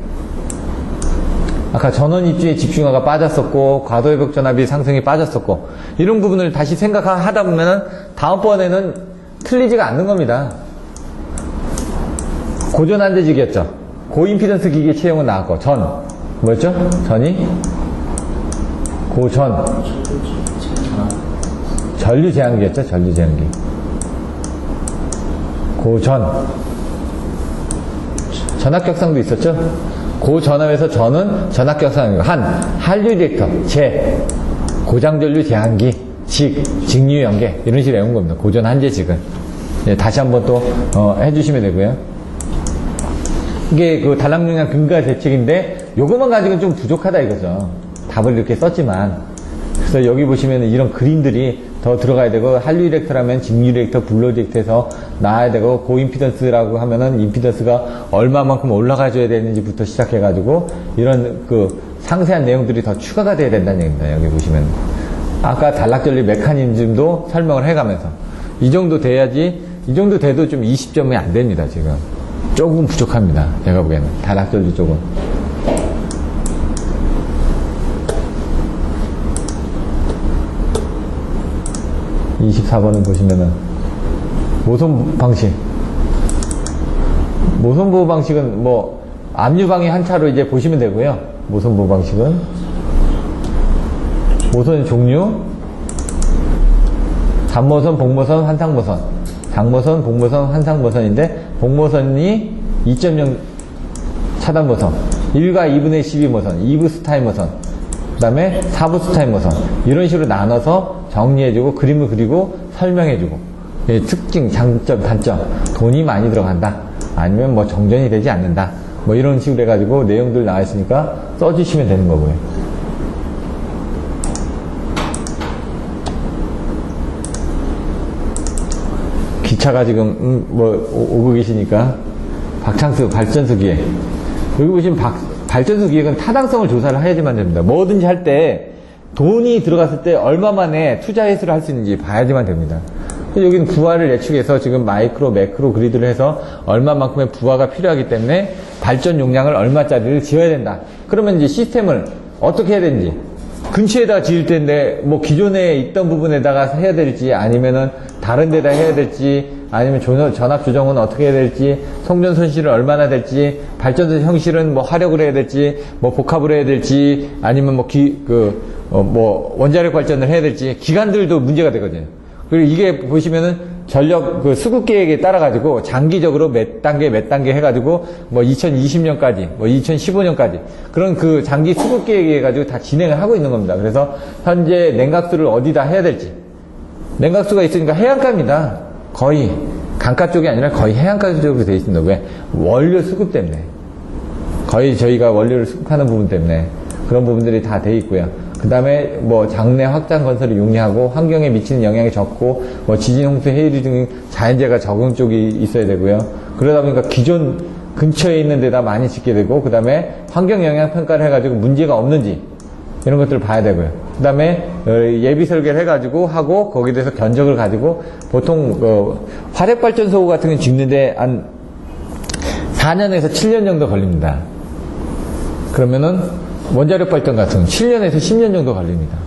아까 전원 입지의 집중화가 빠졌었고 과도 회복 전압이 상승이 빠졌었고 이런 부분을 다시 생각하다 보면은 다음번에는 틀리지가 않는 겁니다. 고전안대직이었죠. 고임피던스 기계 채용은 나왔고 뭐였죠? 전이 고전. 전류 제한기였죠, 전류 제한기. 고전. 전압격상도 있었죠? 고전압에서 전은 전압격상이고, 한류 리액터, 고장전류 제한기, 직류 연계, 이런 식으로 외운 겁니다. 고전 한제직은. 예, 다시 한번 또, 해주시면 되고요. 이게 그 단락용량 근가 대책인데, 요것만 가지고는 좀 부족하다 이거죠. 답을 이렇게 썼지만. 그래서 여기 보시면 이런 그림들이 더 들어가야 되고, 한류 리액터라면 직류 리액터, 블로 리액터에서 나와야 되고, 고임피던스라고 하면은 임피던스가 얼마만큼 올라가줘야 되는지부터 시작해가지고, 이런 그 상세한 내용들이 더 추가가 돼야 된다는 얘기입니다. 여기 보시면. 아까 단락전류 메커니즘도 설명을 해가면서. 이 정도 돼야지, 이 정도 돼도 좀 20점이 안 됩니다, 지금. 조금 부족합니다. 제가 보기에는. 단락전류 쪽은. (24번은) 보시면은 모선 방식, 모선 보호 방식은 뭐 압류방이 한 차로 이제 보시면 되고요. 모선 보호 방식은 모선 종류, 단모선, 복모선, 환상모선, 장모선, 복모선, 환상모선인데, 복모선이 2.0 차단모선, 1과 2분의 12모선, 2부 스타일 모선, 그 다음에 4부 스타일 모선, 이런 식으로 나눠서 정리해주고 그림을 그리고 설명해주고, 특징, 장점, 단점, 돈이 많이 들어간다, 아니면 뭐 정전이 되지 않는다, 뭐 이런 식으로 해가지고 내용들 나와 있으니까 써주시면 되는 거고요. 기차가 지금 오고 계시니까 박창수 발전소 기획, 여기 보시면 발전소 기획은 타당성을 조사를 해야지만 됩니다. 뭐든지 할 때 돈이 들어갔을 때 얼마 만에 투자 회수를 할 수 있는지 봐야지만 됩니다. 여기는 부하를 예측해서 지금 마이크로, 매크로 그리드를 해서 얼마만큼의 부하가 필요하기 때문에 발전 용량을 얼마짜리를 지어야 된다. 그러면 이제 시스템을 어떻게 해야 되는지, 근처에다가 지을 텐데 뭐 기존에 있던 부분에다가 해야 될지, 아니면은 다른 데다 해야 될지, 아니면 전압 조정은 어떻게 해야 될지, 송전 손실은 얼마나 될지, 발전소 형실은 뭐 화력을 해야 될지, 뭐 복합을 해야 될지, 아니면 뭐 원자력 발전을 해야 될지, 기간들도 문제가 되거든요. 그리고 이게 보시면은 전력 그 수급 계획에 따라 가지고 장기적으로 몇 단계 해가지고 뭐 2020년까지, 뭐 2015년까지 그런 그 장기 수급 계획에 가지고 다 진행을 하고 있는 겁니다. 그래서 현재 냉각수를 어디다 해야 될지, 냉각수가 있으니까 해안가입니다. 거의 강가 쪽이 아니라 거의 해안가 쪽으로 되어 있습니다. 왜? 원료 수급 때문에. 거의 저희가 원료를 수급하는 부분 때문에 그런 부분들이 다 되어 있고요. 그 다음에 뭐 장내 확장 건설이 용이하고 환경에 미치는 영향이 적고 뭐 지진, 홍수, 해일 등 자연재해가 적은 쪽이 있어야 되고요. 그러다 보니까 기존 근처에 있는 데다 많이 짓게 되고, 그 다음에 환경 영향 평가를 해가지고 문제가 없는지 이런 것들을 봐야 되고요. 그 다음에 예비 설계를 해가지고 하고 거기에 대해서 견적을 가지고 보통 화력발전소 같은 거 짓는데 한 4년에서 7년 정도 걸립니다. 그러면은 원자력 발전 같은 건 7년에서 10년 정도 걸립니다.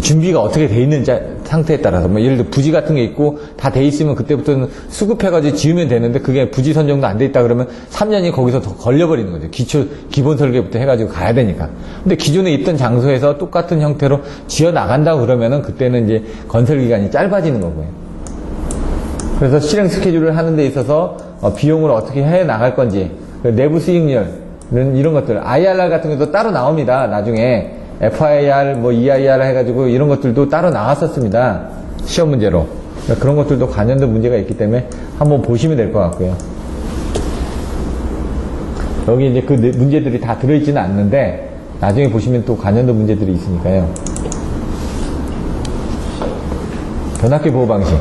준비가 어떻게 돼 있는 상태에 따라서, 뭐 예를 들어 부지 같은 게 있고 다 돼 있으면 그때부터는 수급해가지고 지으면 되는데, 그게 부지 선정도 안 돼 있다 그러면 3년이 거기서 더 걸려버리는 거죠. 기본 설계부터 해가지고 가야 되니까. 근데 기존에 있던 장소에서 똑같은 형태로 지어 나간다고 그러면은 그때는 이제 건설 기간이 짧아지는 거고요. 그래서 실행 스케줄을 하는 데 있어서 비용을 어떻게 해 나갈 건지, 내부 수익률, 이런 것들, IRR 같은 것도 따로 나옵니다. 나중에 FIR, 뭐 EIR 해가지고 이런 것들도 따로 나왔었습니다. 시험 문제로. 그러니까 그런 것들도 관련된 문제가 있기 때문에 한번 보시면 될 것 같고요. 여기 이제 그 문제들이 다 들어있지는 않는데 나중에 보시면 또 관련된 문제들이 있으니까요. 변압기 보호 방식.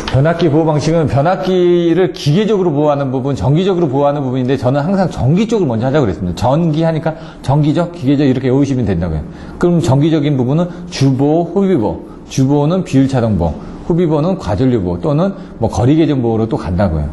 변압기 보호 방식은 변압기를 기계적으로 보호하는 부분, 정기적으로 보호하는 부분인데, 저는 항상 전기 쪽을 먼저 하자고 그랬습니다. 전기 하니까 정기적, 기계적 이렇게 외우시면 된다고요. 그럼 정기적인 부분은 주보호, 후비보호. 주보호는 비율차동보호, 후비보호는 과전류보호 또는 뭐 거리계정보호로 또 간다고요.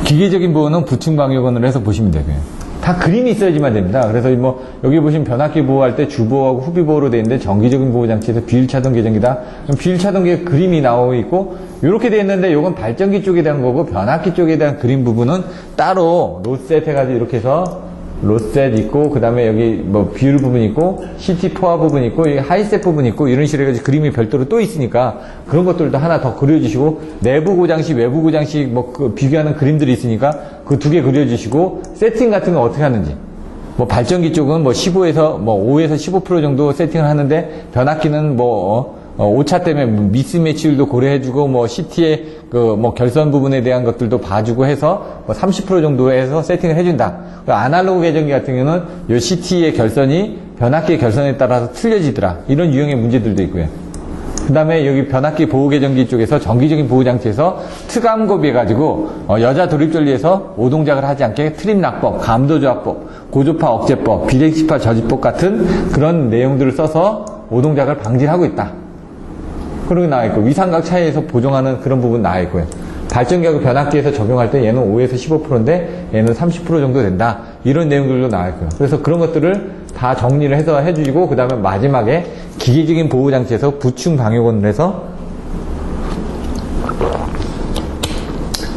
기계적인 보호는 부층방역원으로 해서 보시면 되고요. 다 그림이 있어야지만 됩니다. 그래서 뭐 여기 보시면 변압기 보호할 때 주보호하고 후비보호로 되어 있는데, 정기적인 보호장치에서 비율차동 계정기다. 그럼 비율차동기의 그림이 나오고 있고, 이렇게 되어 있는데 이건 발전기 쪽에 대한 거고, 변압기 쪽에 대한 그림 부분은 따로 롯셋 해가지고 이렇게 해서 로셋 있고, 그 다음에 여기 뭐 뷰 부분 있고, CT 포화 부분 있고, 여기 하이셋 부분 있고, 이런 식으로 해가지고 그림이 별도로 또 있으니까, 그런 것들도 하나 더 그려주시고, 내부 고장식, 외부 고장식 뭐 그 비교하는 그림들이 있으니까, 그 두 개 그려주시고, 세팅 같은 거 어떻게 하는지. 뭐 발전기 쪽은 뭐 15에서, 뭐 5에서 15% 정도 세팅을 하는데, 변압기는 뭐, 오차 때문에 미스매치율도 고려해주고, 뭐, CT의 그, 뭐, 결선 부분에 대한 것들도 봐주고 해서, 뭐, 30% 정도 해서 세팅을 해준다. 아날로그 계정기 같은 경우는 요 CT의 결선이 변압기의 결선에 따라서 틀려지더라. 이런 유형의 문제들도 있고요. 그 다음에 여기 변압기 보호 계정기 쪽에서 정기적인 보호 장치에서 트감고비 해가지고, 여자 돌입전리에서 오동작을 하지 않게 트림 락법, 감도 조합법, 고조파 억제법, 비대시파 저지법 같은 그런 내용들을 써서 오동작을 방지하고 있다. 그런 게 나와있고, 위상각 차이에서 보정하는 그런 부분 나와있고요. 발전기하고 변압기에서 적용할 때 얘는 5에서 15%인데 얘는 30% 정도 된다. 이런 내용들도 나와있고요. 그래서 그런 것들을 다 정리를 해서 해주시고, 그 다음에 마지막에 기계적인 보호장치에서 부충 방역원을 해서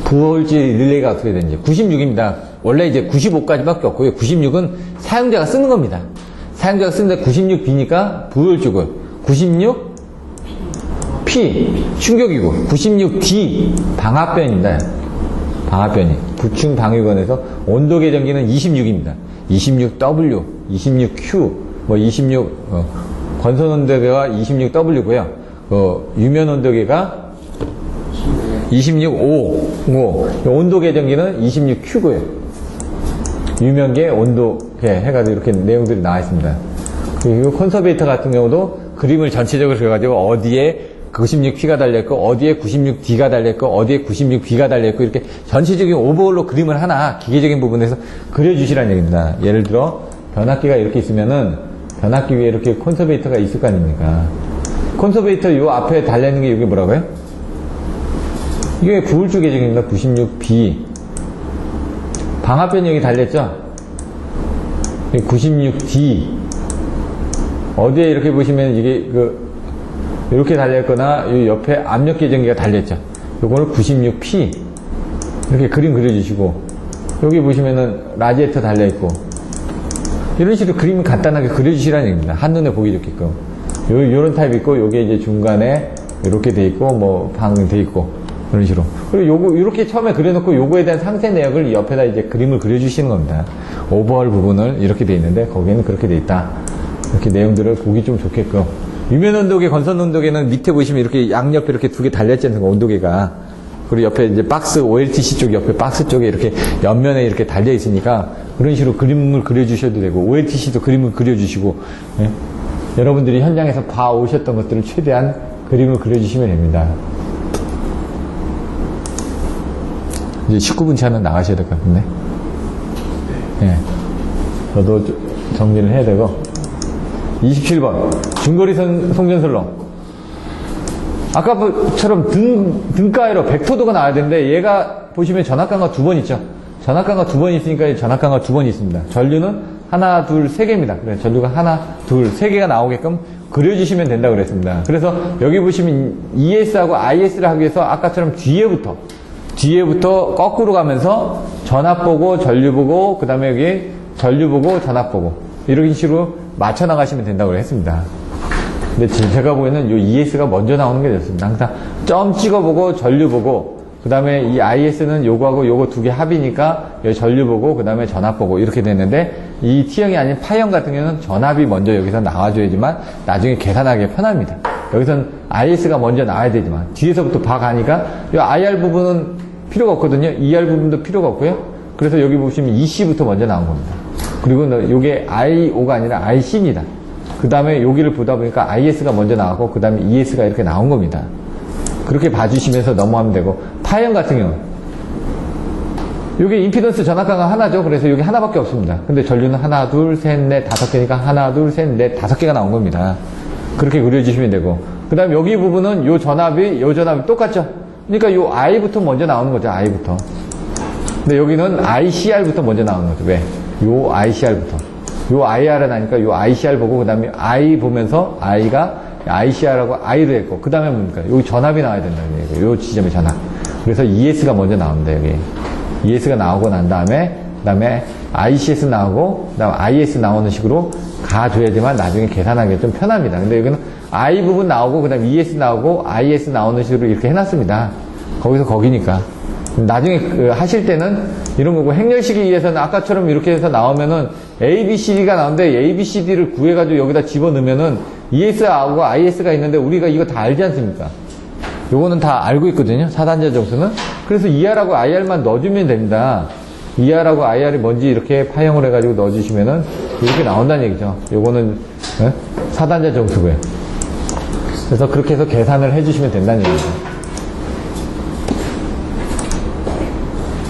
부호일지 릴레이가 어떻게 되는지. 96입니다. 원래 이제 95까지밖에 없고요. 96은 사용자가 쓰는 겁니다. 사용자가 쓰는데 96B니까 부호일주고, 96 P 충격이고, 96D 방압변입니다. 방압변이 부충 방위건에서 온도 계정기는 26입니다. 26W, 26Q, 뭐 26 건선 온도계가 26W고요. 유면 온도계가 26O. 온도 계정기는 26Q고요. 유면계 온도계 해가지고 이렇게 내용들이 나와 있습니다. 그리고 컨서베이터 같은 경우도 그림을 전체적으로 그려가지고 어디에 96P가 달려있고, 어디에 96D가 달려있고, 어디에 96B가 달려있고, 이렇게 전체적인 오버홀로 그림을 하나 기계적인 부분에서 그려주시라는 얘기입니다. 예를 들어, 변압기가 이렇게 있으면은, 변압기 위에 이렇게 콘서베이터가 있을 거 아닙니까? 콘서베이터 요 앞에 달려있는 게 이게 뭐라고요? 이게 부울주 계정입니다. 96B. 방압변이 여기 달렸죠? 96D. 어디에 이렇게 보시면 이게 이렇게 달려있거나 이 옆에 압력 계정기가 달렸죠. 요거를 96P 이렇게 그림 그려주시고, 여기 보시면은 라디에이터 달려있고, 이런 식으로 그림을 간단하게 그려주시라는 얘기입니다. 한눈에 보기 좋게끔. 요런 타입 있고, 요게 이제 중간에 이렇게 돼 있고, 뭐 방이 돼 있고, 그런 식으로. 그리고 요거 이렇게 처음에 그려놓고 요거에 대한 상세 내역을 옆에다 이제 그림을 그려주시는 겁니다. 오버홀 부분을 이렇게 돼 있는데 거기에는 그렇게 돼 있다. 이렇게 내용들을 보기 좀 좋게끔. 유면 온도계, 건선 온도계는 밑에 보시면 이렇게 양옆에 이렇게 두 개 달렸지 않습니까? 온도계가. 그리고 옆에 이제 박스, OLTC 쪽 옆에 박스 쪽에 이렇게 옆면에 이렇게 달려 있으니까 그런 식으로 그림을 그려주셔도 되고, OLTC도 그림을 그려주시고, 예? 여러분들이 현장에서 봐오셨던 것들을 최대한 그림을 그려주시면 됩니다. 이제 19분 차는 나가셔야 될 것 같은데. 예. 저도 정리를 해야 되고. 27번. 중거리 송전설로. 아까처럼 등가위로 100포도가 나와야 되는데, 얘가 보시면 전압관과 2번 있죠. 전압관과 2번 있으니까 전압관과 2번이 있습니다. 전류는 하나, 둘, 세 개입니다. 그래서 전류가 하나, 둘, 세 개가 나오게끔 그려주시면 된다고 그랬습니다. 그래서 여기 보시면 ES하고 IS를 하기 위해서 아까처럼 뒤에부터 거꾸로 가면서 전압 보고, 전류 보고, 그 다음에 여기 전류 보고, 전압 보고, 이런 식으로 맞춰 나가시면 된다고 했습니다. 근데 제가 보기에는 요 ES가 먼저 나오는 게 좋습니다. 항상 점 찍어보고, 전류 보고, 그 다음에 이 IS는 요거하고 요거 두 개 합이니까 여기 전류 보고, 그 다음에 전압 보고, 이렇게 됐는데, 이 T형이 아닌 파형 같은 경우는 전압이 먼저 여기서 나와줘야지만 나중에 계산하기 편합니다. 여기선 IS가 먼저 나와야 되지만, 뒤에서부터 봐가니까 이 IR 부분은 필요가 없거든요. ER 부분도 필요가 없고요. 그래서 여기 보시면 EC부터 먼저 나온 겁니다. 그리고 요게 IO가 아니라 IC입니다. 그 다음에 여기를 보다 보니까 IS가 먼저 나왔고, 그 다음에 ES가 이렇게 나온 겁니다. 그렇게 봐주시면서 넘어가면 되고, 파형 같은 경우 여기 임피던스 전압관가 하나죠. 그래서 여기 하나밖에 없습니다. 근데 전류는 하나, 둘, 셋, 넷, 다섯 개니까 하나, 둘, 셋, 넷, 다섯 개가 나온 겁니다. 그렇게 그려주시면 되고, 그 다음에 여기 부분은 요 전압이 똑같죠. 그러니까 요 I부터 먼저 나오는 거죠. I부터. 근데 여기는 ICR부터 먼저 나오는 거죠. 왜? 요 ICR부터. 요 IR은 아니까 요 ICR 보고, 그 다음에 I 보면서 I가 ICR하고 I를 했고, 그 다음에 뭡니까? 여기 전압이 나와야 된다는 얘기예요. 요 지점의 전압. 그래서 ES가 먼저 나옵니다. 여기. ES가 나오고 난 다음에 다음에 ICS 나오고, 그 다음에 IS 나오는 식으로 가줘야지만 나중에 계산하기가 좀 편합니다. 근데 여기는 I 부분 나오고, 그 다음에 ES 나오고, IS 나오는 식으로 이렇게 해놨습니다. 거기서 거기니까. 나중에 하실 때는 이런 거고, 행렬식에 의해서는 아까처럼 이렇게 해서 나오면은 A, B, C, D가 나오는데 A, B, C, D를 구해가지고 여기다 집어넣으면은 ES하고 IS가 있는데 우리가 이거 다 알지 않습니까? 요거는 다 알고 있거든요. 4단자 정수는. 그래서 ER하고 IR만 넣어주면 됩니다. ER하고 IR이 뭔지 이렇게 파형을 해가지고 넣어주시면은 이렇게 나온다는 얘기죠. 요거는 4단자 정수고요. 그래서 그렇게 해서 계산을 해주시면 된다는 얘기죠.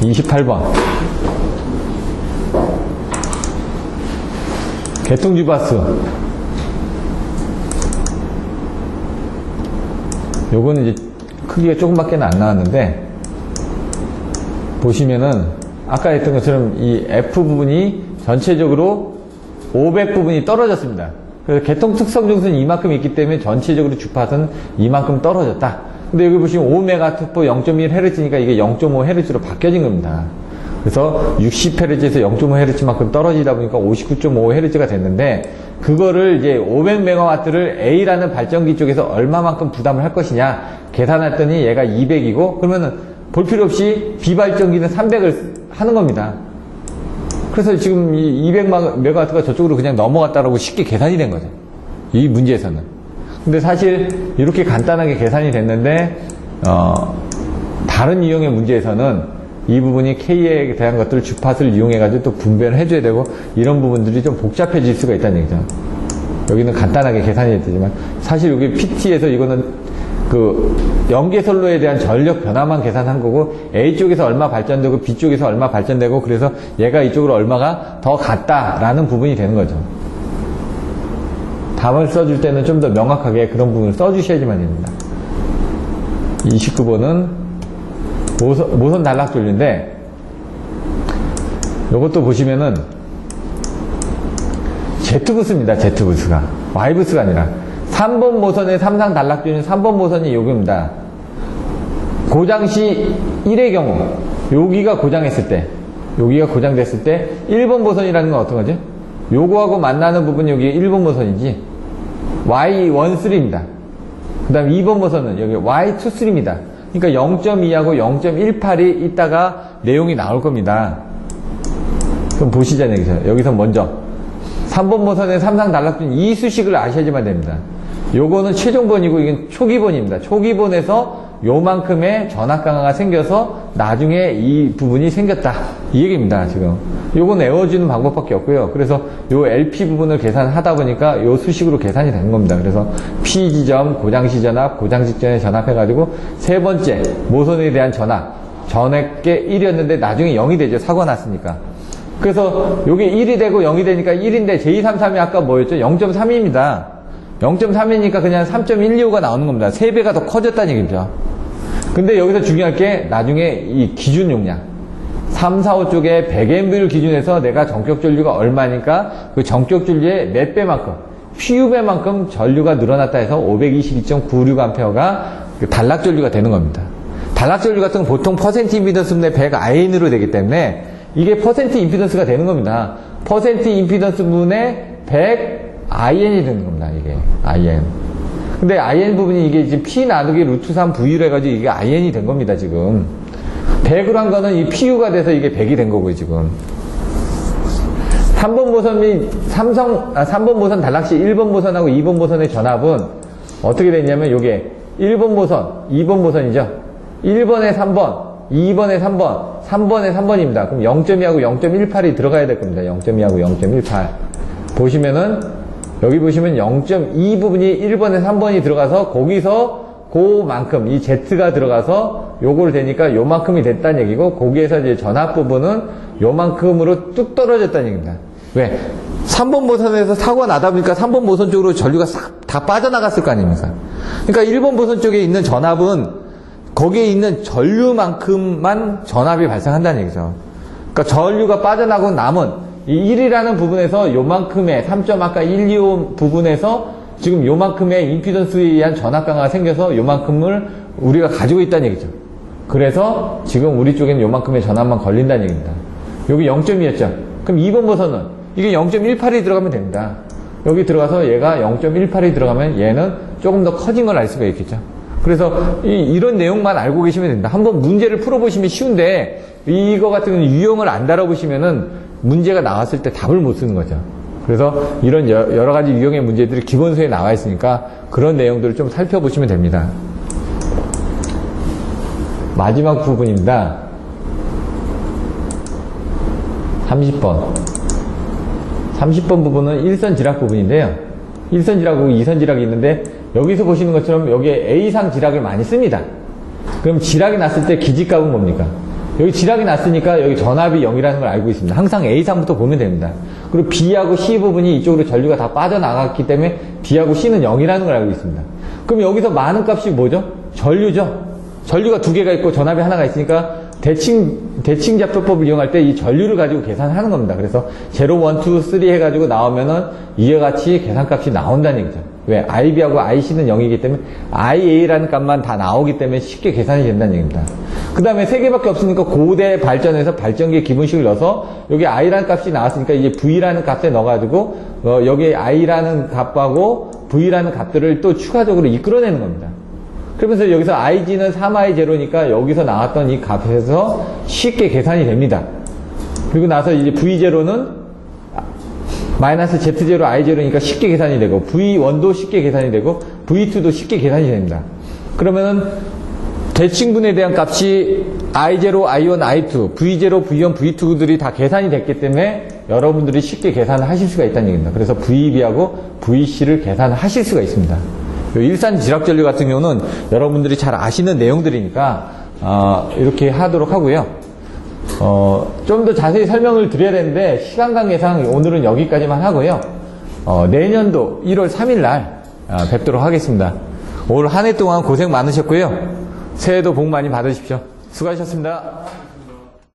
28번. 개통주파수. 요거는 이제 크기가 조금밖에 안 나왔는데, 보시면은, 아까 했던 것처럼 이 F 부분이 전체적으로 500 부분이 떨어졌습니다. 그래서 개통 특성 정수는 이만큼 있기 때문에 전체적으로 주파수는 이만큼 떨어졌다. 근데 여기 보시면 5메가트포 0.1Hz니까 이게 0.5Hz로 바뀌어진 겁니다. 그래서 60Hz에서 0.5Hz만큼 떨어지다 보니까 59.5Hz가 됐는데, 그거를 이제 500MW를 A라는 발전기 쪽에서 얼마만큼 부담을 할 것이냐 계산했더니 얘가 200이고, 그러면은 볼 필요 없이 B 발전기는 300을 하는 겁니다. 그래서 지금 이 200MW가 저쪽으로 그냥 넘어갔다라고 쉽게 계산이 된 거죠. 이 문제에서는. 근데 사실 이렇게 간단하게 계산이 됐는데, 다른 유형의 문제에서는 이 부분이 K에 대한 것들을 주파수를 이용해가지고 또 분배를 해줘야 되고, 이런 부분들이 좀 복잡해질 수가 있다는 얘기죠. 여기는 간단하게 계산이 됐지만, 사실 여기 PT에서 이거는 그 연계선로에 대한 전력 변화만 계산한 거고, A 쪽에서 얼마 발전되고 B 쪽에서 얼마 발전되고, 그래서 얘가 이쪽으로 얼마가 더 갔다라는 부분이 되는 거죠. 답을 써줄 때는 좀 더 명확하게 그런 부분을 써주셔야지만 됩니다. 29번은 모선 단락존류인데, 이것도 보시면은 Z부스입니다. Z부스가 Y부스가 아니라 3번 모선의 삼상 단락존류는 3번 모선이 여기입니다. 고장시 1의 경우, 여기가 고장했을 때, 여기가 고장됐을 때 1번 모선이라는 건 어떤 거죠? 요거하고 만나는 부분이 여기 1번 모선이지, Y13입니다. 그 다음 2번 모선은 여기 Y23입니다. 그러니까 0.2하고 0.18이 있다가 내용이 나올 겁니다. 그럼 보시자는 얘기죠. 여기서 먼저 3번 모선의 삼상 단락존 이 수식을 아셔야지만 됩니다. 요거는 최종본이고 이건 초기본입니다. 초기본에서 요만큼의 전압 강화가 생겨서 나중에 이 부분이 생겼다, 이 얘기입니다. 지금 요건 외워주는 방법밖에 없고요. 그래서 요 LP 부분을 계산하다 보니까 요 수식으로 계산이 되는 겁니다. 그래서 P 지점, 고장시 전압, 고장 직전에 전압해가지고 세 번째 모선에 대한 전압, 전액게 1이었는데 나중에 0이 되죠. 사고 났으니까. 그래서 요게 1이 되고 0이 되니까 1인데 J33이 아까 뭐였죠? 0.3입니다. 0.3이니까 그냥 3.125가 나오는 겁니다. 3배가 더 커졌다는 얘기죠. 근데 여기서 중요할 게 나중에 이 기준 용량 3, 4, 5 쪽에 100M를 기준해서 내가 전격 전류가 얼마니까 그 전격 전류의 몇 배만큼, PU배만큼 전류가 늘어났다 해서 522.96A가 그 단락 전류가 되는 겁니다. 단락 전류 같은 건 보통 퍼센트 임피던스 분의 100 IN으로 되기 때문에 이게 퍼센트 임피던스가 되는 겁니다. 퍼센트 임피던스 분의 100 IN이 되는 겁니다. 이게 IN. 근데 IN 부분이 이게 지금 P 나누기 루트 3 V로 해가지고 이게 IN이 된 겁니다. 지금 100으로 한 거는 이 PU가 돼서 이게 100이 된 거고요. 지금 3번 모선 및 3번 모선 단락시 1번 모선하고 2번 모선의 전압은 어떻게 됐냐면 요게 1번 모선, 2번 모선이죠. 1번에 3번, 2번에 3번, 3번에 3번입니다. 그럼 0.2하고 0.18이 들어가야 될 겁니다. 0.2하고 0.18. 보시면은 여기 보시면 0.2 부분이 1번에 3번이 들어가서 거기서 그만큼 이 Z가 들어가서 요걸 되니까 요만큼이 됐다는 얘기고, 거기에서 이제 전압 부분은 요만큼으로 뚝 떨어졌다는 얘기입니다. 왜? 3번 모선에서 사고가 나다 보니까 3번 모선 쪽으로 전류가 싹 다 빠져나갔을 거 아닙니까? 그러니까 1번 모선 쪽에 있는 전압은 거기에 있는 전류만큼만 전압이 발생한다는 얘기죠. 그러니까 전류가 빠져나고 남은 이 1이라는 부분에서 요만큼의 3.125 부분에서 지금 요만큼의 임피던스에 의한 전압 강화가 생겨서 요만큼을 우리가 가지고 있다는 얘기죠. 그래서 지금 우리 쪽에는 요만큼의 전압만 걸린다는 얘기입니다. 여기 0.2였죠. 그럼 2번 버선은 이게 0.18이 들어가면 됩니다. 여기 들어가서 얘가 0.18이 들어가면 얘는 조금 더 커진 걸 알 수가 있겠죠. 그래서 이런 내용만 알고 계시면 됩니다. 한번 문제를 풀어보시면 쉬운데 이거 같은 경우는 유형을 안 다뤄보시면은 문제가 나왔을 때 답을 못 쓰는 거죠. 그래서 이런 여러 가지 유형의 문제들이 기본서에 나와 있으니까 그런 내용들을 좀 살펴보시면 됩니다. 마지막 부분입니다. 30번. 30번 부분은 1선 지락 부분인데요. 1선 지락하고 2선 지락이 있는데 여기서 보시는 것처럼 여기에 A상 지락을 많이 씁니다. 그럼 지락이 났을 때 기지값은 뭡니까? 여기 지락이 났으니까 여기 전압이 0이라는 걸 알고 있습니다. 항상 A상부터 보면 됩니다. 그리고 B하고 C 부분이 이쪽으로 전류가 다 빠져나갔기 때문에 D하고 C는 0이라는 걸 알고 있습니다. 그럼 여기서 많은 값이 뭐죠? 전류죠. 전류가 두 개가 있고 전압이 하나가 있으니까 대칭 잡조법을 이용할 때 이 전류를 가지고 계산을 하는 겁니다. 그래서 0, 1, 2, 3 해가지고 나오면은 이와 같이 계산값이 나온다는 얘기죠. 왜? IB하고 IC는 0이기 때문에 IA라는 값만 다 나오기 때문에 쉽게 계산이 된다는 얘기입니다. 그 다음에 3개밖에 없으니까 고대 발전해서 발전기에 기본식을 넣어서 여기 I라는 값이 나왔으니까 이제 V라는 값에 넣어가지고 여기 I라는 값하고 V라는 값들을 또 추가적으로 이끌어내는 겁니다. 그러면서 여기서 IG는 3I0니까 여기서 나왔던 이 값에서 쉽게 계산이 됩니다. 그리고 나서 이제 V0는 마이너스 Z0 I0니까 쉽게 계산이 되고 V1도 쉽게 계산이 되고 V2도 쉽게 계산이 됩니다. 그러면은 대칭분에 대한 값이 I0, I1, I2, V0, V1, V2들이 다 계산이 됐기 때문에 여러분들이 쉽게 계산을 하실 수가 있다는 얘기입니다. 그래서 VB하고 VC를 계산을 하실 수가 있습니다. 일산 지락전류 같은 경우는 여러분들이 잘 아시는 내용들이니까 이렇게 하도록 하고요. 좀 더 자세히 설명을 드려야 되는데 시간 관계상 오늘은 여기까지만 하고요. 내년도 1월 3일 날 뵙도록 하겠습니다. 올 한 해 동안 고생 많으셨고요. 새해도 복 많이 받으십시오. 수고하셨습니다.